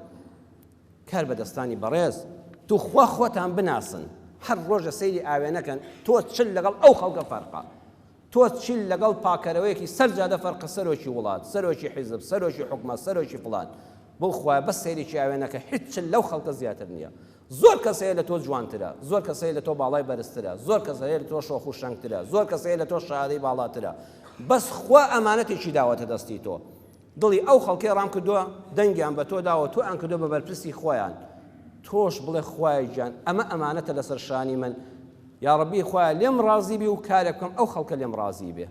کار بەدەستانی بەڕێز تو خوا خۆتان بناسن هەر ڕۆژە سەیری ئاوێنەکەن تۆ چل لەگەڵ ئەو خەڵکە فەرقە تۆ چل لەگەڵ پاکەرەوەیەکی سەرجادە فەرقە سەرۆکی وڵات سەرۆکی حیزب سەرۆکی حکومەت سەرۆکی فڵان بۆ خوای بەس سەیرێکی ئاوێنەکە هیچ چل لەو خەڵکە زیاتر نییە زۆر کەسەیە لە تۆ جوانترە زۆر کەسەیە لە تۆ باڵای بەرزترە زۆر کەسەیە لە تۆ شۆخ و شەنگترە زۆر کەسەیە لە تۆ شادەی باڵاترە بەس خوا ئەمانەتێکی داوەتە دەستی تۆ دڵی ئەو خەڵکەی ڕام کردووە دەنگیان بە تۆ داوە تۆ ئەیان کردووە بە بەرپرسی خۆیان تۆش بڵێ خوای گیان ئەمە ئەمانەتە لەسەر شانی من یا ڕەبی خوای لێم ڕازی بی و کارێک بکەم ئەو خەڵکە لێم ڕازی بێ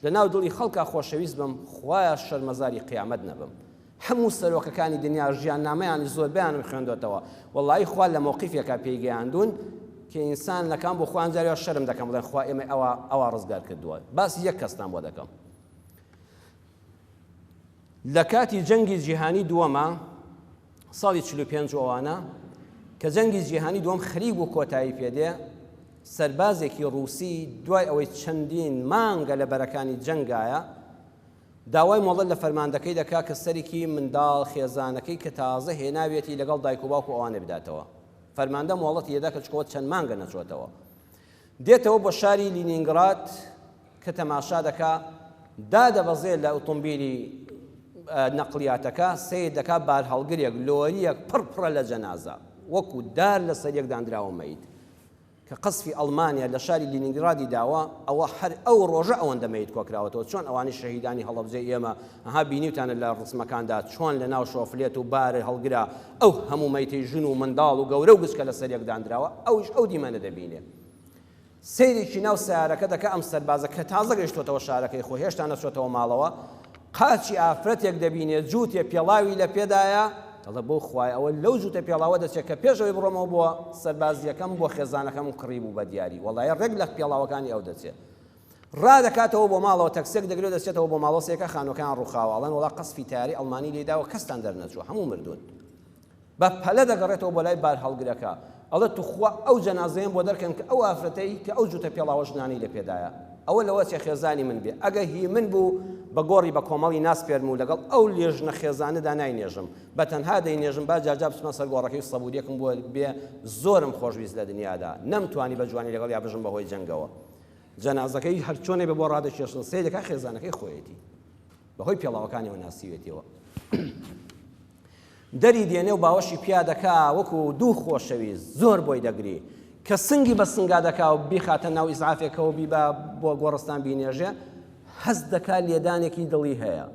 لەناو دڵی خەڵکا خۆشەویست بم خوایە شەرمەزاری قیامەت نەبم هەموو سەرۆکەکانی دنیا ژیان نامەیانی زۆربیانم خوێندوێتەوە وەڵڵی خوا لە مۆقیفێکا پێی گەیاندون کە ئینسان لەکان بۆ خۆیان جاریەوە شەرم دەکەم بڵێن خوا ئێمە ئەوە ڕزگار کردووە باسی یەک کەستان بۆ دەکەم لە کاتی جەنگی جیهانی دووەمە ساڵی 45 ئەوانە کە جەنگی جیهانی دووەم خەریک بوو کۆتایی پێدێ سەربازێکی ڕووسی دوای ئەوەی چەندین مانگە لە بەرەکانی جەنگایە داوای مۆڵەت لە فەرماندەکەی دەکا کە سەرێکی منداڵ خێزانەکەی کە تازە هێناوێتی لەگەڵ دایک و باوک و ئەوانە بداتەوە فەرماندە مۆڵەتی هێدا کە چکۆت چەند مانگە نەچۆتەوە دێتەوە بۆ شاری لینینگراد کە تەماشا دەکا دادەبەزێت لە ئۆتۆمبیلی نەقلیاتەکە سیر دەکا بار هەڵگرێک لۆریەک پڕپڕە لە جەنازە وەکو دار لە سەریەک دانراوە مەیت کە قەسفی ئەڵمانیا لە شاری لینینگرادی داوە ئەوە هەر ئەو ڕۆژە ئەوەندە مەیت کۆکراوەتەوە چۆن ئەوانی شەهیدانی هەڵەبجەی ئێمە ئەها بینیوتانە لە ڕسمەکاندا چۆن لە ناو شۆفلێت و بارە هەڵگرا ئەو هەموو مەیتی ژن و منداڵ و گەورە و گچکە لە سەریەک دانراوە ئەوش ئەو دیمەنە دەبینێ سەیرێکی ناو سیارەکە دەکە ئەم سەربازە کە تازە گەیشتۆتەوە شارەکەی خۆ هێشتا نەچۆتەوە ماڵەوە قاچی ئافرەتێک دەبینێت جووتێ پێڵاوی لە پێدایە دەڵێ بۆ خوای ئەوە لەو جووتە پێڵاوە دەچێت کە پێشەوەی بڕۆمەوە بۆ سەربازیەکەم بۆ خێزانەکەم کڕی بوو بە دیاری وەڵایە ڕێک لە پێڵاوەکانی ئەو دەچێت ڕادەکاتەوە بۆ ماڵەوە تەکسێک دەگرێت دەچێتەوە بۆ ماڵۆ سێکە خانوەکان ڕووخاوەڵەن وڵا قەسفی تاری ئەڵمانی لێداوە کەستان دەرنەچوە هەموو مردوون بە پەلە دەگەڕێتەوە بۆ لای بار هەڵگرەکە ئەڵێ توخوا ئەو جەنازەیەم بۆ دەرکەن کە ئەو ئافرەتەی کە ئەو جووتە پێڵاوە ژنانی لە پێدایە ئەوە لەوە چێ خێزانی من بێ ئەگە هی من بوو بە گۆڕی بە کۆمەڵی ناسپێرم و لەگەڵ ئەو لێژنە خێزانەدا ناینێژم بە تەنها دەینێژم با جاجا بچمە سەر گۆڕەکەی سەبوودیەکم بۆ بێ زۆرم خۆشویست لە دنیادا نەمتوانی بە جوانی لەگەڵ یا بژم بەهۆی جەنگەوە جەنازەکەی هەر چۆنێ بە بۆ ڕادەکێشن سێدەکە خێزانەکەی خۆیەتی بەهۆی پێڵاوەکانیەوە ناسیوێتیەوە دەری دێنێ و باوەشی پیا دەکا وەکو دوو خۆشەویست زۆر بۆی دەگری کە سنگی بە سنگا دەکا و بیخاتە ناو ئیسعافێکەوە بیبا بۆ گۆڕستان بینێژێ هەست دەکا لێدانێکی دڵی هەیە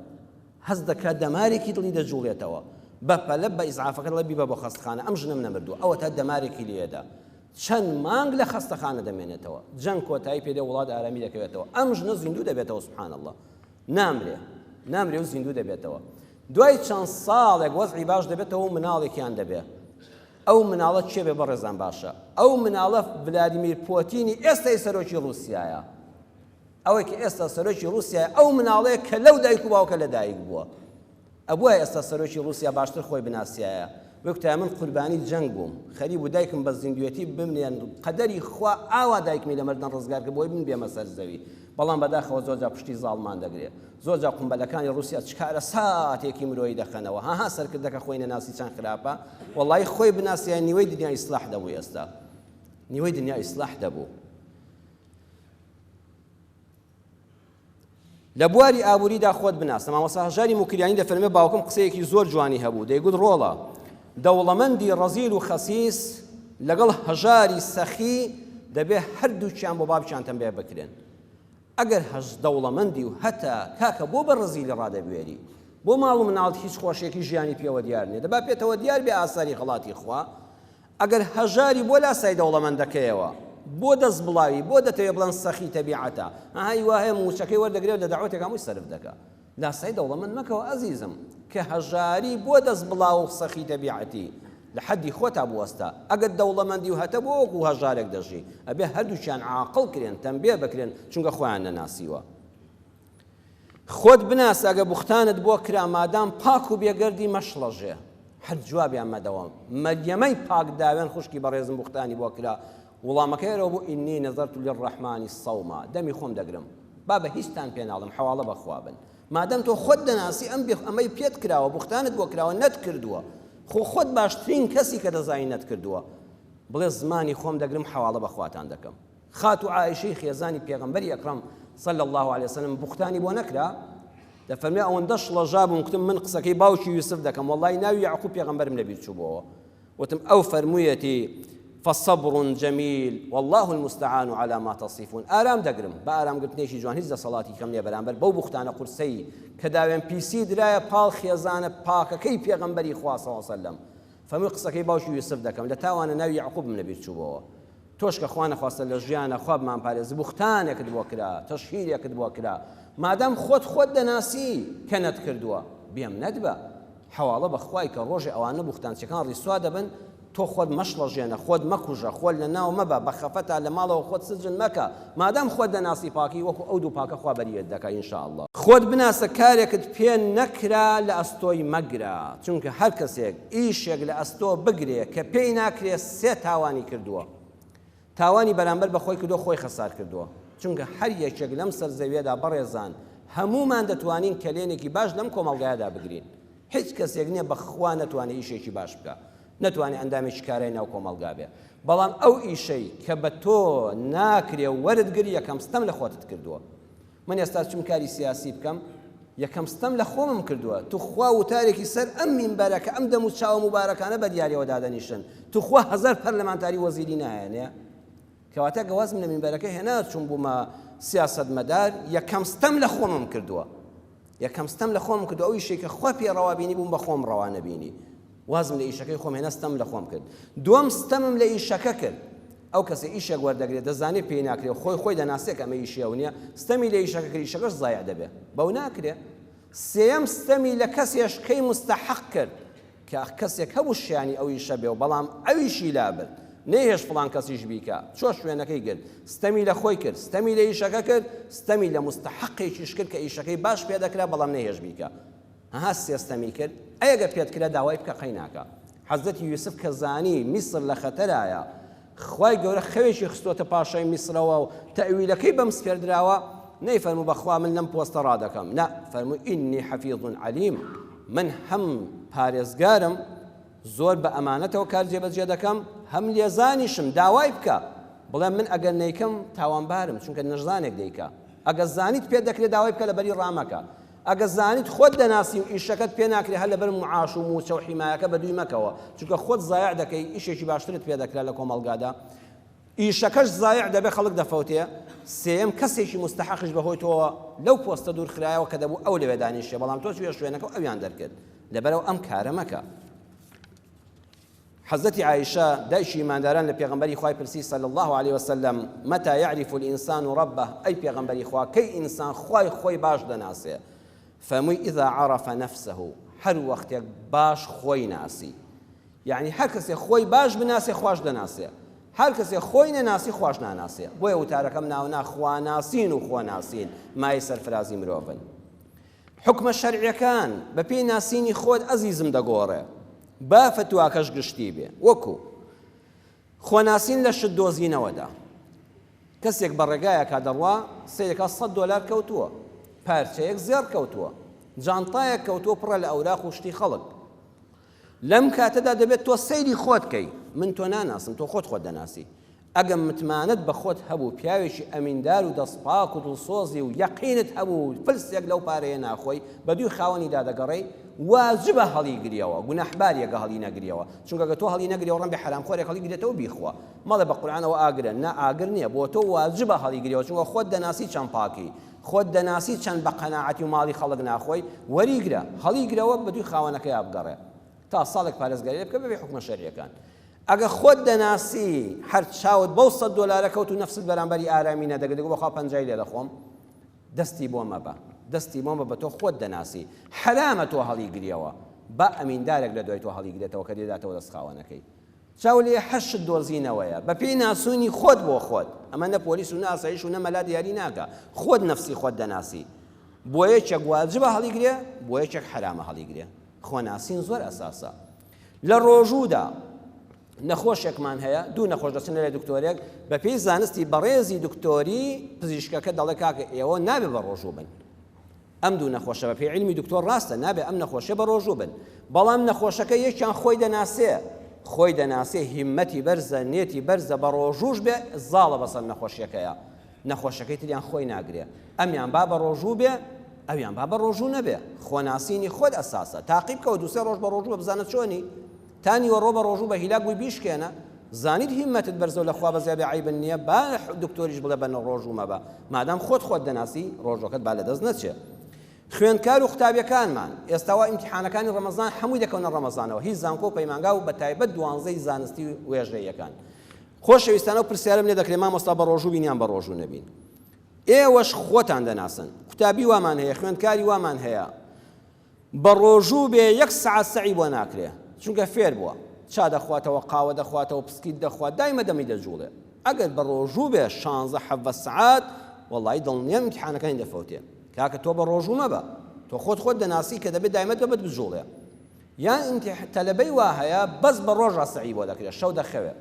هەست دەکا دەمارێکی دڵی دەجوڵێتەوە بە پەلە بە ئیسعافەکە دەڵێ بیبە بۆ خەستەخانە ئەم ژنم نەمردووە ئەوە تا دەمارێکی لێدا چەند مانگ لە خەستەخانە دەمێنێتەوە جەنگ کۆتایی پێدێ وڵات ئارامی دەکەوێتەوە ئەم ژنە زیندوو دەبێتەوە سوبحان الله نامرێ و زیندوو دەبێتەوە دوای چەند ساڵێک وەزعی باش دەبێتەوە و مناڵێکیان دەبێت ئەو مناڵە چێ بێ بەڕێزان باشە ئەو مناڵە ڤلادیمیر پۆتینی ئێستای سەرۆکی ڕووسیایە ئەوەی کە ئێستا سەرۆکی ڕووسیایە ئەو مناڵەیە کە لەو دایک و باوکە لە دایک بووە ئەبووە ئێستا سەرۆکی ڕووسیا باشتر خۆی بناسیایە وەکتای من قوربانی جەنگ بووم خەریب و دایکم بە زیندوێتی بمنێن قەدەری خوا ئاوا دایکمی لە مەردن ڕزگار کرد بۆی من بێمە سەر زەوی بەڵام بەداخەوە زۆرجا پشتی زاڵمان دەگرێت زۆرجا قومبەلەکانی ڕووسیا چکارە ساتێکی مرۆیی دەخەنەوە ها سەرکردەکە خۆی نەناسی چەند خراپە وەڵی خۆی بناسیای نیوەی دنیا ئیسلاح دەبوو ئێستا نیوەی دنیا ئیسلاح دەبوو لە بواری ئابووریدا خۆت بناسە مامۆستا هەژاری موکریانی دەفەرمێ باوکم قسەیەکی زۆر جوانی هەبوو دەیگوت ڕۆڵە دەوڵەمەندی ڕەزیل و خەسیس لەگەڵ هەژاری سەخی دەبێ هەردووچیان بۆ بابچیان تەنبیه بکرێن ئەگەر هەژ دەوڵەمەندی و هەتا کاکە بۆ بە ڕەزیلی ڕادەبوێری بۆ ماڵ و مناڵ هیچ خۆشێکی ژیانی پێوە دیار نیە دەبا پێتەوە دیار بێ ئاساری خەڵاتی خوا ئەگەر هەژاری بۆ لاسای دەوڵەمەندەکەیەوە بۆ دەست بڵاوی بۆ دەتەوێت بڵێن سەخی تەبیعەتە ئاهی وایە موچەکەی وەردەگرێت لە داوەتێک هەمووی سەرف دەکا لاسای دەوڵەمەند مەکەوە ئەزیزم کە هەژاری بۆ دەست بڵاو و سەخی تەبیعەتی لە حەدی خۆتا بوەستە ئەگەر دەوڵەمەندی و هەتە بۆ وەکو هەژارێک دەژی ئەبێ هەردووچیان عاقڵ کرێن تەنبیه بکرێن چونکە خۆیان نەناسیوە خۆت بناس ئەگە بوختانت بۆ کرا مادام پاک و بێگەردی مەشڵەژێ هەر جوابیان مەدەوە مەریەمەی پاک داوێن خوشکی بەڕێزم بوختانی بۆ کرا وڵامەکەیەوە بوو ئینی نەزەرت للڕەحمانی سەوما دەمی خۆم دەگرم با بە هیچتان پێ ناڵم حەواڵە بەخوا بن مادەم تۆ خۆت دەناسی ئەمەی پێت کراوە بوختانت بۆ کراوە نەت کردووە خۆت باشترین کەسی کە دەزانی نەت کردووە بڵێ زمانی خۆم دەگرم حەواڵە بەخواتان دەکەم خات و عایشەی خێزانی پێغەمبەری ئەکرەم صلی الله عليه وسلم بوختانی بۆ نەکرا دەفەرمێ ئەوەندە شڵەژا بووم کتم من قسەکەی باوکی یوسف دەکەم وەڵڵی ناوی یعقوب پێغەمبەرم لەبیر چوو بۆەوە وتم ئەو فەرموویەتی فصبر جميل والله المستعان على ما تصفون آرام دەگرم بە ئارامگرتنێکی جوان هیچ دەسەڵاتی کەم نییە بەرامبەر بەو بوختانە قورسەی کە داوێن پیسی درایە پاڵ خێزانە پاکەکەی پێغەمبەری خوا صلی الله علیه وسلم فەرمووی قسەکەی باوکی یوسف دەکەم لە تاوانە ناوی یعقوبم لەبیر چوو بۆەوە تۆش کە خوا نەخواستە لە ژیانە خوا بمانپارێزی بوختانێکت بۆ کرا تەشهیرێکت بۆ کرا مادام خۆت دەناسی کە نەت کردووە بێم نەدبە حەواڵە بەخوای کە ڕۆژێ ئەوانە بوختانچەکان ڕیسوا دەبن تۆ خۆت مەشڵەژێنە خۆت مەکوژە خۆت لە ناو مەبە بە خەفەتە لە ماڵەوە خۆت سجن مەکە مادام خۆت دەناسی پاکی وەکو ئەو دوو پاکە خوا بەریەت دەکا ئینشاء الله خۆت بناسە کارێکت پێ نەکرا لە ئەستۆی مەگرە، چونکە هەر کەسێک ئیشێک لە ئەستۆ بگرێ کە پێی ناکرێت سێ تاوانی کردووە. تاوانی بەرامبەر بە خۆی کردو خۆی خەسار کردووە، چونکە هەر یەکێک لەم سەر زەویەدا بەڕێزان هەمومان دەتوانین کلێنێکی باش لەم کۆمەڵگایەدا بگرین. هیچ کەسێک نییە بەخوا نەتوانێت ئیشێکی باش بکە، نەتوانێت ئەندامێکی کارای ناو کۆمەڵگا بێ. بەڵام ئەو ئیشەی کە بە تۆ ناکرێ وەرتگری یەکەم ستەم لە خۆتت کردووە. من ئێستا چم کاری سیاسی بکەم یەکەم ستەم لە خۆمم کردووە. توخوا وتارێکی سەر ئەم مینبەرەکە ئەم دەم و چاو مبارەکانە بە دیاریەوە دادەنیشن، توخوا هەزار پەرلەمانتاری وەزیری نایەنێ کەواتە گەوازم لە مینبەرەکە هێنا چون بوومە سیاسەتمەدار یەکەم ستەم لە خۆمم کردووە. یەکەم ستەم لە خۆم کردو ئەو ئیشێکە خوا پێ ڕەوابینی بووم بە خۆم ڕەوا نەبینی، وازم لە ئیشەکەی خۆم هێنا ستەم لە خۆم کرد. دووەم ستەمم لە ئیشەکە کرد. ئەو کەسێ ئیشێک وەردەگرێت دەزانێت پێی ناکرێت خۆی دەناسێت ئەمە ئیشیەوە نییە، ستەمی لە ئیشەکە کرد ئیشەکەش زایع دەبێت بەو ناکرێت. سێەم ستەمی لە کەسێشکەی مستەحەق کرد کە کەسێک هەبوو شیانی ئەو ئیشە بێ و بەڵام ئەویشی لابرد نەیهێش فڵان کەسیش بیکە چۆ شوێنەکەی گرت، ستەمی لە خۆی کرد، ستەمی لە ئیشەکە کرد، ستەمی لە مستەحەقێکیش کرد کە ئیشەکەی باش پێ دەکرا بەڵام نەیهێش بیکە. هەها سێستەمی کرد. ئەگە پێت کرا داوای بکە قەی ناکە. حەزرەتی یوسف کە زانی میسر لە خەتەرایە، خوای گەورە خەوێکی خستۆتە پاشای میسرەوە و تەویلەکەی بەم سپێردراوە، نەیفەرموو بەخوا من لەم پۆستە ڕادەکەم، نا فەرمووی ئینی حەفیظ عەلیم، من هەم پارێزگارم زۆر بە ئەمانەتەوە کار جێبەجێ دەکەم، هەم لێزانیشم داوای بکە بڵێ من ئەگەر نەیکەم تاوانبارم چونکە نەژانێک دەیکە. ئەگە زانیت پێ دەکرێت داوای بکە لەبەری ڕامەکە، ئەگە زانیت خۆت دەناسی و ئیشەکەت پێ ناکرێت هەر لەبەر معاش و موچە و حیمایەکە بەدووی مەکەوە، چونکە خۆت زایع دەکەی ئیشێکی باشترت پێ دەکرا لە کۆمەڵگادا، ئیشەکەش زایع دەبێ خەڵک دەفەوتێ. سێم کەسێکی مستەحەقش بەهۆی تۆ لەو پۆستە دوورخرایەوە کە دەبوو ئەو لەوێ دانیشێ، بەڵام تۆ توێ شوێنەکە و ئەویان دەرکرد لەبەرەوە ئەم کارە مەکە. حەزرەتی عایشە دایشی ئیمانداران لە پێغەمبەری خوای پرسی صلی الله علیه وسلم متى يعرف الإنسان ربه، ئەی پێغەمبەری خوا کەی ئینسان خوای خۆی باش دەناسێ؟ فەرمووی ئیذا عرف نفسه، هەر وەختێک باش خۆی ناسی. یعنی هەر کەسێک خۆی باش بناسێ خوش دەناسێ، هەر کەسێک خۆی نەناسی خوش ناناسێ. بۆیە وتارەکەم ناونا خواناسین و خۆناسین مای سەرفرازی مرۆڤن. حکمە شەرعیەکان بە پێی ناسینی خۆت ئەزیزم دەگۆڕێ، با فتواکەش گشتی بێ. وەکو خۆناسین لە شت دۆزینەوەدا، کەسێک بە ڕێگایەکە دەڕوا سەیرێکە $100 کەوتووە، پارچەیەک زێڕ کەوتووە، جانتایەک کەوتووە پڕە لە ئەوراق و شتی خەڵک. لەم کاتەدا دەبێت تۆ سەیری خۆت کەی. من تۆ ناناسم، تۆ خۆت دەناسی. ئەگەم متمانت بە خۆت هەبوو، پیاوێکی ئەمیندار و دەستپاک و دڵسۆزی و یەقینت هەبوو فلسێک لەو پارەیە ناخۆی بەدووی خاوەنیدا دەگەڕێی، واجبە هەڵی گریەوە، گوناحباریەکە هەڵی نەگریەوە، چونکە گە تۆ هەڵی نەگریەوە ڕەن بێ حرامخۆرێک هەڵی گرێتەوە بیخوا. مەڵێ بە قورئانەوە ئاگرە، نا ئاگر نییە، بۆ تۆ واجبە هەڵی گریەوە، چونکە خۆت دەناسی چەند پاکی، خۆت دەناسی چەند بە قەناعەتی و ماڵی خەڵک ناخۆی، وەریگرە هەڵی گرەوە بەدووی خاوەنەکەی بگەڕێ تا ساڵێک پارێزگاری بکە بەبێ حکمە شەرعیەکان. ئەگە خۆت دەناسی هەر چاوت بەو $100 کەوت و نەفست بەرامبەری ئارامی نەدەگرێت، دەگو بەخوا 50 لێ دەخۆم، دەستی بۆ مەبە، دەستی بۆ مەبە، تۆ خۆت دەناسی حرامە تۆ هەڵی گریەوە، با ئەمیندارێک لە دوای تۆ هەڵی گرێتەوە کە دێداتەوە دەست خاوەنەکەی. چاو لێ حەشت دۆزینەوەیە بە پێی ناسوونی خۆت بۆ خۆت، ئەمە نە پۆلیس و ناسایش و نەمەلا دیاری ناکە، خۆت نەفسی خۆت دەناسی. بۆ یەکێک واجبە هەڵی گرێ، بۆ یەکێک حرامە هەڵی گرێ. خۆناسین زۆر ئەساسە. لە ڕۆژوودا نەخۆشێکمان هەیە، دوو نەخۆش دەچن لە دکتۆرێک بە پێی زانستی بەڕێزی دکتۆری پزیشکەکە دەڵێ کاکە ئێوە نابێ بە ڕۆژوو بن. ئەم دوو نەخۆشە بە پێی علمی دکتۆر ڕاستە نابێ ئەم نەخۆشە بە ڕۆژوو بن، بەڵام نەخۆشەکە یەکیان خۆی دەناسێ هیممەتی بەرزە، نێتی بەرزە، بە ڕۆژووش بێ زاڵە بەسەر نەخۆشیەکەیە، نەخۆشەکەی تریان خۆی ناگرێ. ئەمیان با بە ڕۆژوو بێ، ئەویان با بە ڕۆژوو نەبێ. خۆناسینی خۆت ئەساسە. تاقیب کەوە 2-3 ڕۆژ بە ڕۆژوو بزانە چۆنی، تانیوە ڕۆ بە ڕۆژوو بە هیلاک بووی بیشکێنە، زانیت هیممەتت بەرزە و لەخوا بەزیابێ عیبن نییە، با دکتۆریش بڵێ بە ڕۆژوو مەبە، مادام خۆت دەناسی ڕۆژەکەت با لە دەست نەچێ. خوێندکار و قوتابیەکانمان ئێستاوا ئیمتیحانەکانی ڕەمەزان هەمووی دەکەونە ڕەمەزانەوە، هیچ زانکۆ و پەیمانگا و بە تایبەت 12 زانستی و وێژەیەکان. خۆشەویستانە و پرسیارم لێ دەکرێت مامۆستا بە ڕۆژوو بینیان بە ڕۆژوو نەبین. ئێوەش خۆتان دەناسن، قوتابی وامان هەیە، خوێندکاری وامان هەیە، بە ڕۆژوو بێ 1 سەعات سەعی بۆ ناکرێ، چونکە فێر بووە، چا دەخواتەوە، قاوە دەخواتەوە، پسکیت دەخوات، دایمە دەمی دەجوڵێ. ئەگەر بە ڕۆژوو بێ 16-17 سەعات، وەڵی دڵنیام ئیمتیحانەکانی دەفەوتێ. کاکە تۆ بە ڕۆژوو مەبە تۆ خۆت دەناسی کە دەبێت دایمەت بەبەت بجوڵێ یان تەلەبەی وا هەیە بەس بە ڕۆژە سەعی بۆ دەکرێت شەو دەخەوێ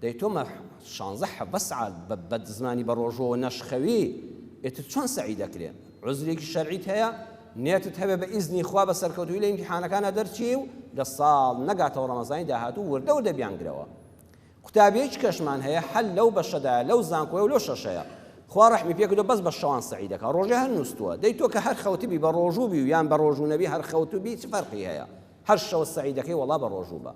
دەی تۆمە 16 سعات بە زمانی بە ڕۆژەوە نەشخەوی ئێتر چۆن سەعی دەکرێت عوزرێکی شەرعیت هەیە نێتت هەبێ بە ئیزنی خوا بە سەرکەوتوی لە ئیمتیحانەکانە دەرچی و لە ساڵ نەگاتەوە ڕەمەزانی داهاتوو وردە و دەبیانگرەوە قوتابیەکی کەشمان هەیە هەل لەو بەشەدایە لەو زانکۆیە و لەو شەشەیە خوا ڕەحمی پێکردو بەس بە شەوان سەعی دەکات ڕۆژێ هەر نووسووە دەی تۆ کە هەر خەوتبی بە ڕۆژوو بی و یان بە ڕۆژوو نەبی هەر خەوتبی چ فەرقی هەیە هەر شەو سەعی دەکەی وەڵا بە ڕۆژوو بە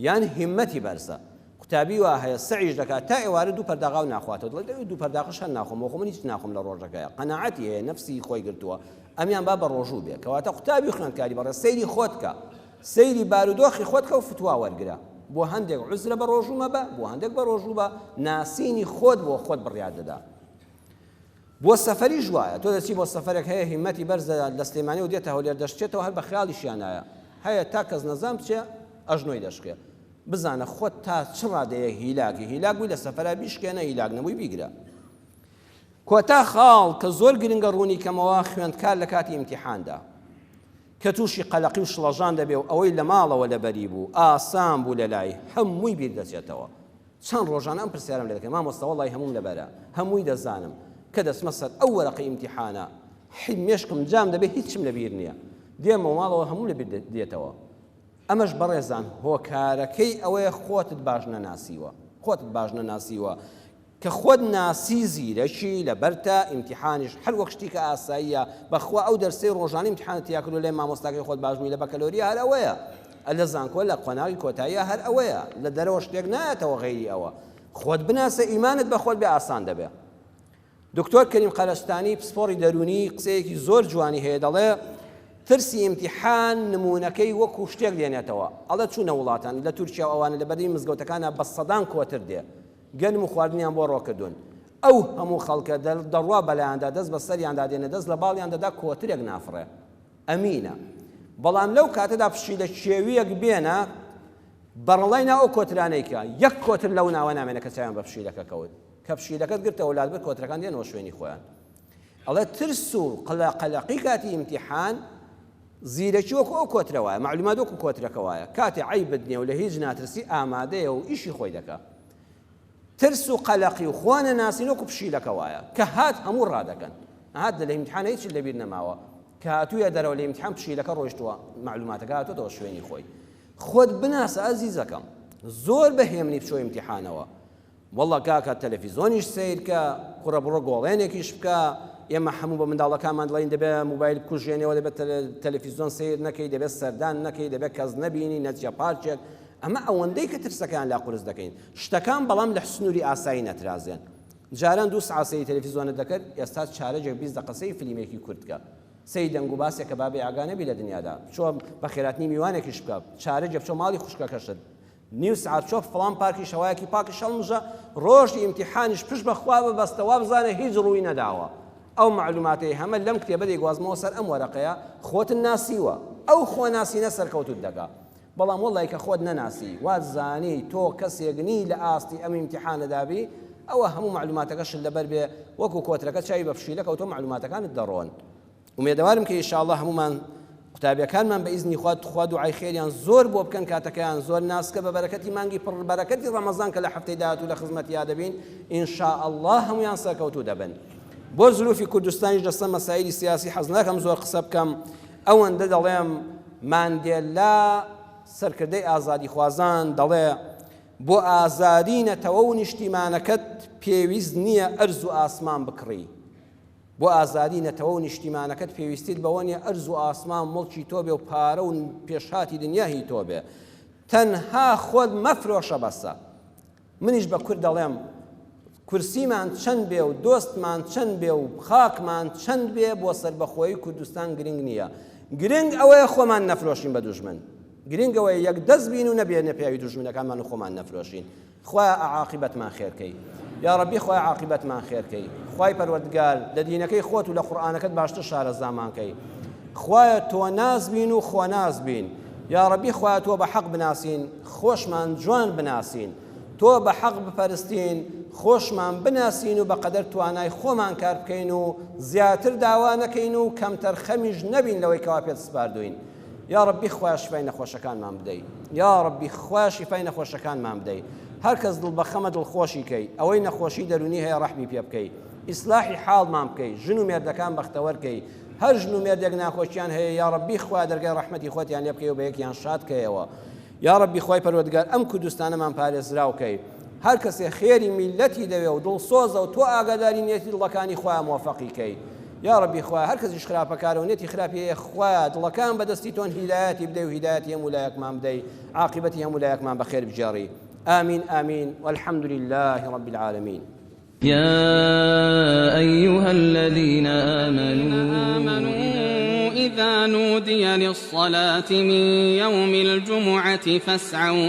یان هیممەتی بەرزە قوتابی وا هەیە سەعیش دەکات تا ئێوارە دوو پەرداغا و ناخواتەوە دڵێت دوو پەرداغش هەر ناخۆم خۆ من هیچ ناخۆم لە ڕۆژەکەیە قەناعەتی هەیە نەفسی خۆی گرتووە ئەمیان با بە ڕۆژوو بێ کەواتە قوتابی خوێندکاری بەڕێ سەیری خۆت کە سەیری بارودۆخی خۆت کە و فتوا وەرگرە بۆ هەندێک عوزرە بە ڕۆژوو مەبە بۆ هەندێک بە ڕۆژوو بە ناسینی خۆت بۆ خۆت بڕیار دەدا بۆ سەفەری ژوایە تۆ دەچی بۆ سەفەرێک هەیە هیممەتی بەرزە لە سلێمانی و دێتە هەولێر دەشتێتەوە هەر بە خیاڵیشیانایە هەیە تا کەس نەزان بچێ ئەژنۆی دەشکێ بزانە خۆت تا چ ڕادەیە هیلاک بووی لە سەفەرە بیشکێنە هیلاک نەبووی بیگرە کۆتا خاڵ کە زۆر گرنگە ڕوونی کەمەوە خوێندکار لە کاتی ئیمتیحاندا کە تووشی قەلەقی و شڵەژان دەبێ و ئەوەی لە ماڵەوە لەبەری بوو ئاسان بوو لە لای هەمووی بیر دەچێتەوە چەند ڕۆژان ئەم پرسیارم لێ دەکەم مامۆستا وەڵی هەمووم لەبەرە هەمووی دەزانم کە دەچمە سەر ئەو وەرەقەی ئیمتیحانە مێشکم جام دەبێ هیچم لەبیر نییە دێمەوە ماڵەوە هەموو لەبیر دێتەوە ئەمەش بەڕێزان هۆکارەکەی ئەوەیە خۆتت باش نەناسیوە کە خۆت ناسی زیرەکی لەبەرتە ئیمتیحانیش هەر وەک شتی کە ئاساییە بەخوا ئەو دەرسەی ڕۆژانی ئیمتیحانت تیاکردو لێ مامۆستاکەی خۆت باش بووی لە بەکەلۆریە هەر ئەوەیە لە زانکۆ لە قۆناغی کۆتاییە هەر ئەوەیە لە دەرەوە شتێک نایەتەوە غەیری ئەوە خۆت بناسە ئیمانت بە خۆت بێ ئاسان دەبێ دکتۆر کەریم قەلەستانی پسپۆڕی دەرونی قسەیەکی زۆر جوانی هەیە دەڵێ ترسی ئیمتیحان نمونەکەی وەکو شتێک دێنێتەوە ئەڵە چوونە وڵاتان لە تورکیا ئەوانە لە بەردەمی مزگەوتەکانە بە سەدان کۆتر دێ گەنم و خواردنیان بۆ ڕۆکردون ئەو هەموو خەڵکە دەڕوا بەلایاندا دەست بە سەریاندا دێنە دەست لە باڵیان دەدا کۆترێک نافڕێ ئەمینە بەڵام لەو کاتەدا پشتی لە شێویەک بێنە بەڕڵای ناو کۆترانەیکە یەک کۆتر لەو ناوە نامێنە کە چاویان بە پشیلەکە کەوت کە پشیلەکەت گرتە وڵات بێت کۆترەکان دێنەوە شوێنی خۆیان ئەڵێ ترس و قەلەقی کاتی ئیمتیحان زیرەکی وەکو ئەو کۆترەوەیە معلومات وەکو کۆترەکەوایە کاتی عیبت نییە و لە هیچ ناترسی ئامادەیە و ئیشی خۆی دەکات ترس و قەلەقی و خوانە ناسین وەکو پشیلەکەوایە کە هات هەموو ڕادەکەن هات لە ئیمتیحان هیچ لەبیر نەماوە کە هاتوویە دەرەوە لە ئیمتیحان پشیلەکە ڕۆیشتووە معلوماتەکە هاتووەتەوە شوێنی خۆی خۆت بناسە ئەزیزەکەم زۆر بەهێمنی بچۆ ئیمتیحانەوە وەڵڵا کاکە تەلەڤیزۆنیش سیرکە کوڕە بڕۆ گۆڵێنێکیش بکە ئێمە هەموو بە منداڵەکانمان دڵین دەبێت موبایل کوژێنەوە دەبێت تەلەڤیزۆن سیر نەکەی دەبێت سەردان نەکەی دەبێت کەس نەبینی نەچە پارچێک ئەمە ئەوەندەی کە ترسەکان لا قورس دەکەین شتەکان بەڵام لە سنووری ئاسایی نەترازێن جاران دوو سعاسی تەلەڤیزۆنت دەکرد ئێستا چارەجێک 20 دقەسەی فیلمێکی کورتکە سەی دەنگ و باسێک کە بابێ ئاگانەبی لە دنیادا چۆ بە خێراتنی میوانێکیش بکە چارەجێ بچۆ ماڵی خوشکەکەشت نیو سعات چۆ فڵان پارکی شەوایەکی پاکی شەڵمژە ڕۆژی ئیمتیحانیش پشت بەخوا ببەستەوە بزانە هیچ ڕووی نەداوە ئەو معلوماتی هەمە لەم کتێبە دەیگوازمەوە سەر ئەم وەرەقەیە خۆتن ناسیوە ئەو خۆ ناسینە سەرکەوتوت دەکا بەڵام وەڵی کە خۆت نەناسی وازانی تۆ کەسێکنی لە ئاستی ئەم ئیمتیحانەدابی ئەوە هەموو معلوماتەکەشت لەبەر بێ وەکو کۆترەکە چاوی بە پشیلەکە و تۆ معلوماتەکانت دەڕۆن ومێدەوارم کە ئینشاءڵڵا هەمومان قوتابیەکانمان بە ئیزنی خوا دوعای خێریان زۆر بۆ بکەن کاتەکەیان زۆر ناسکە بە بەرەکەتی مانگی پڕ بەرەکەتی ڕەمەزان کە لە هەفتەی داهاتوو لە خزمەتیا دەبین ئینشاءڵڵا هەمویان سەرکەوتوو دەبن بۆ زلوفی کوردستانیش دەستە مەسایلی سیاسی حەز ناکەم زۆر قسە بکەم ئەوەندە دەڵێم ماندێلا سەرکردەی ئازادی خوازان دەڵێ بۆ ئازادی نەتەوە و نیشتیمانەکەت پێویست نییە ئەرز و ئاسمان بکڕی بۆ ئازادی نەتەوە و نیشتیمانەکەت پێویستیت بەوە نیە ئەرز و ئاسمان مڵکی تۆ بێ و پارە و پێشهاتی دنیاهی تۆ بێ تەنها خۆت مەفرۆشە بەسە منیش بە کورد دەڵێم کورسیمان چەند بێ و دۆستمان چەند بێ و خاکمان چەند بێ بۆ سەربەخۆیی کوردستان گرنگ نییە گرنگ ئەوەیە خۆمان نەفرۆشین بە دوژمن گرنگ ئەوەیە یەک دەست بین و نەبێنە پێوی دوژمنەکانمان و خۆمان نەفرۆشین خوایە عاقبەتمان خێرکەی یا ڕەبی خوای عاقبەتمان خێرکەی خوای پەروەردگار لە دینەکەی خۆت و لە قورئانەکەت باشتر شارەزامانکەی خوایە تۆ نازبین و خۆ نازبین یا ڕەبی خوایە تۆ بە حەق بناسین خۆشمان جوان بناسین تۆ بە حەق بپەرستین خۆشمان بناسین و بەقەدەر توانای خۆمان کار بکەین و زیاتر داوا نەکەین و کەمتەر خەمیش نەبین لەوەی کەوا پێت سپاردوین. یا ربی خوا شیفای نەخۆشەکانمان بدەیت. یا ربی خوا شیفای نەخۆشەکانمان بدەیت. هەر کەس دڵ بە خەمە دڵخۆشی کەی ئەوەی نەخۆشی دەرونی هەیە ڕەحمی پێ بکەیت. ئیسلاحی حاڵمان بکەیت. ژن و مێردەکان بەختەوەرکەی. هەر ژن و مێردێک ناخۆشیان هەیە یا ربی خوا دەرگای ڕەحمەتی خۆتیان لێ بکەی و بە یەکیان شاد کەیەوە. یا ربی خوای پەروەردگار ئەم کوردستانەمان پارێزراوکەی. هەر کەسێ خێری میلەتی دەوێ و دڵسۆزە و تۆ ئاگاداری نێتی دڵەکانی خوا موفەقی کەی. یا ربی خوا هەر کەسیش خراپەکارە و نێتی خراپی خوا دڵەکان بەدەستی تۆن هیدایەتی بدەی و هیدایەتی هەموو لایەکمان بدەی عاقبەتی هەموو لایەکمان بەخێر بجێڕی. آمين آمين والحمد لله رب العالمين. يا أيها الذين آمنوا إذا نودي للصلاة من يوم الجمعة فاسعوا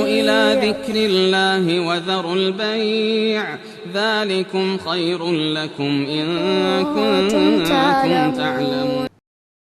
إلى ذكر الله وذروا البيع ذلكم خير لكم إن كنتم تعلمون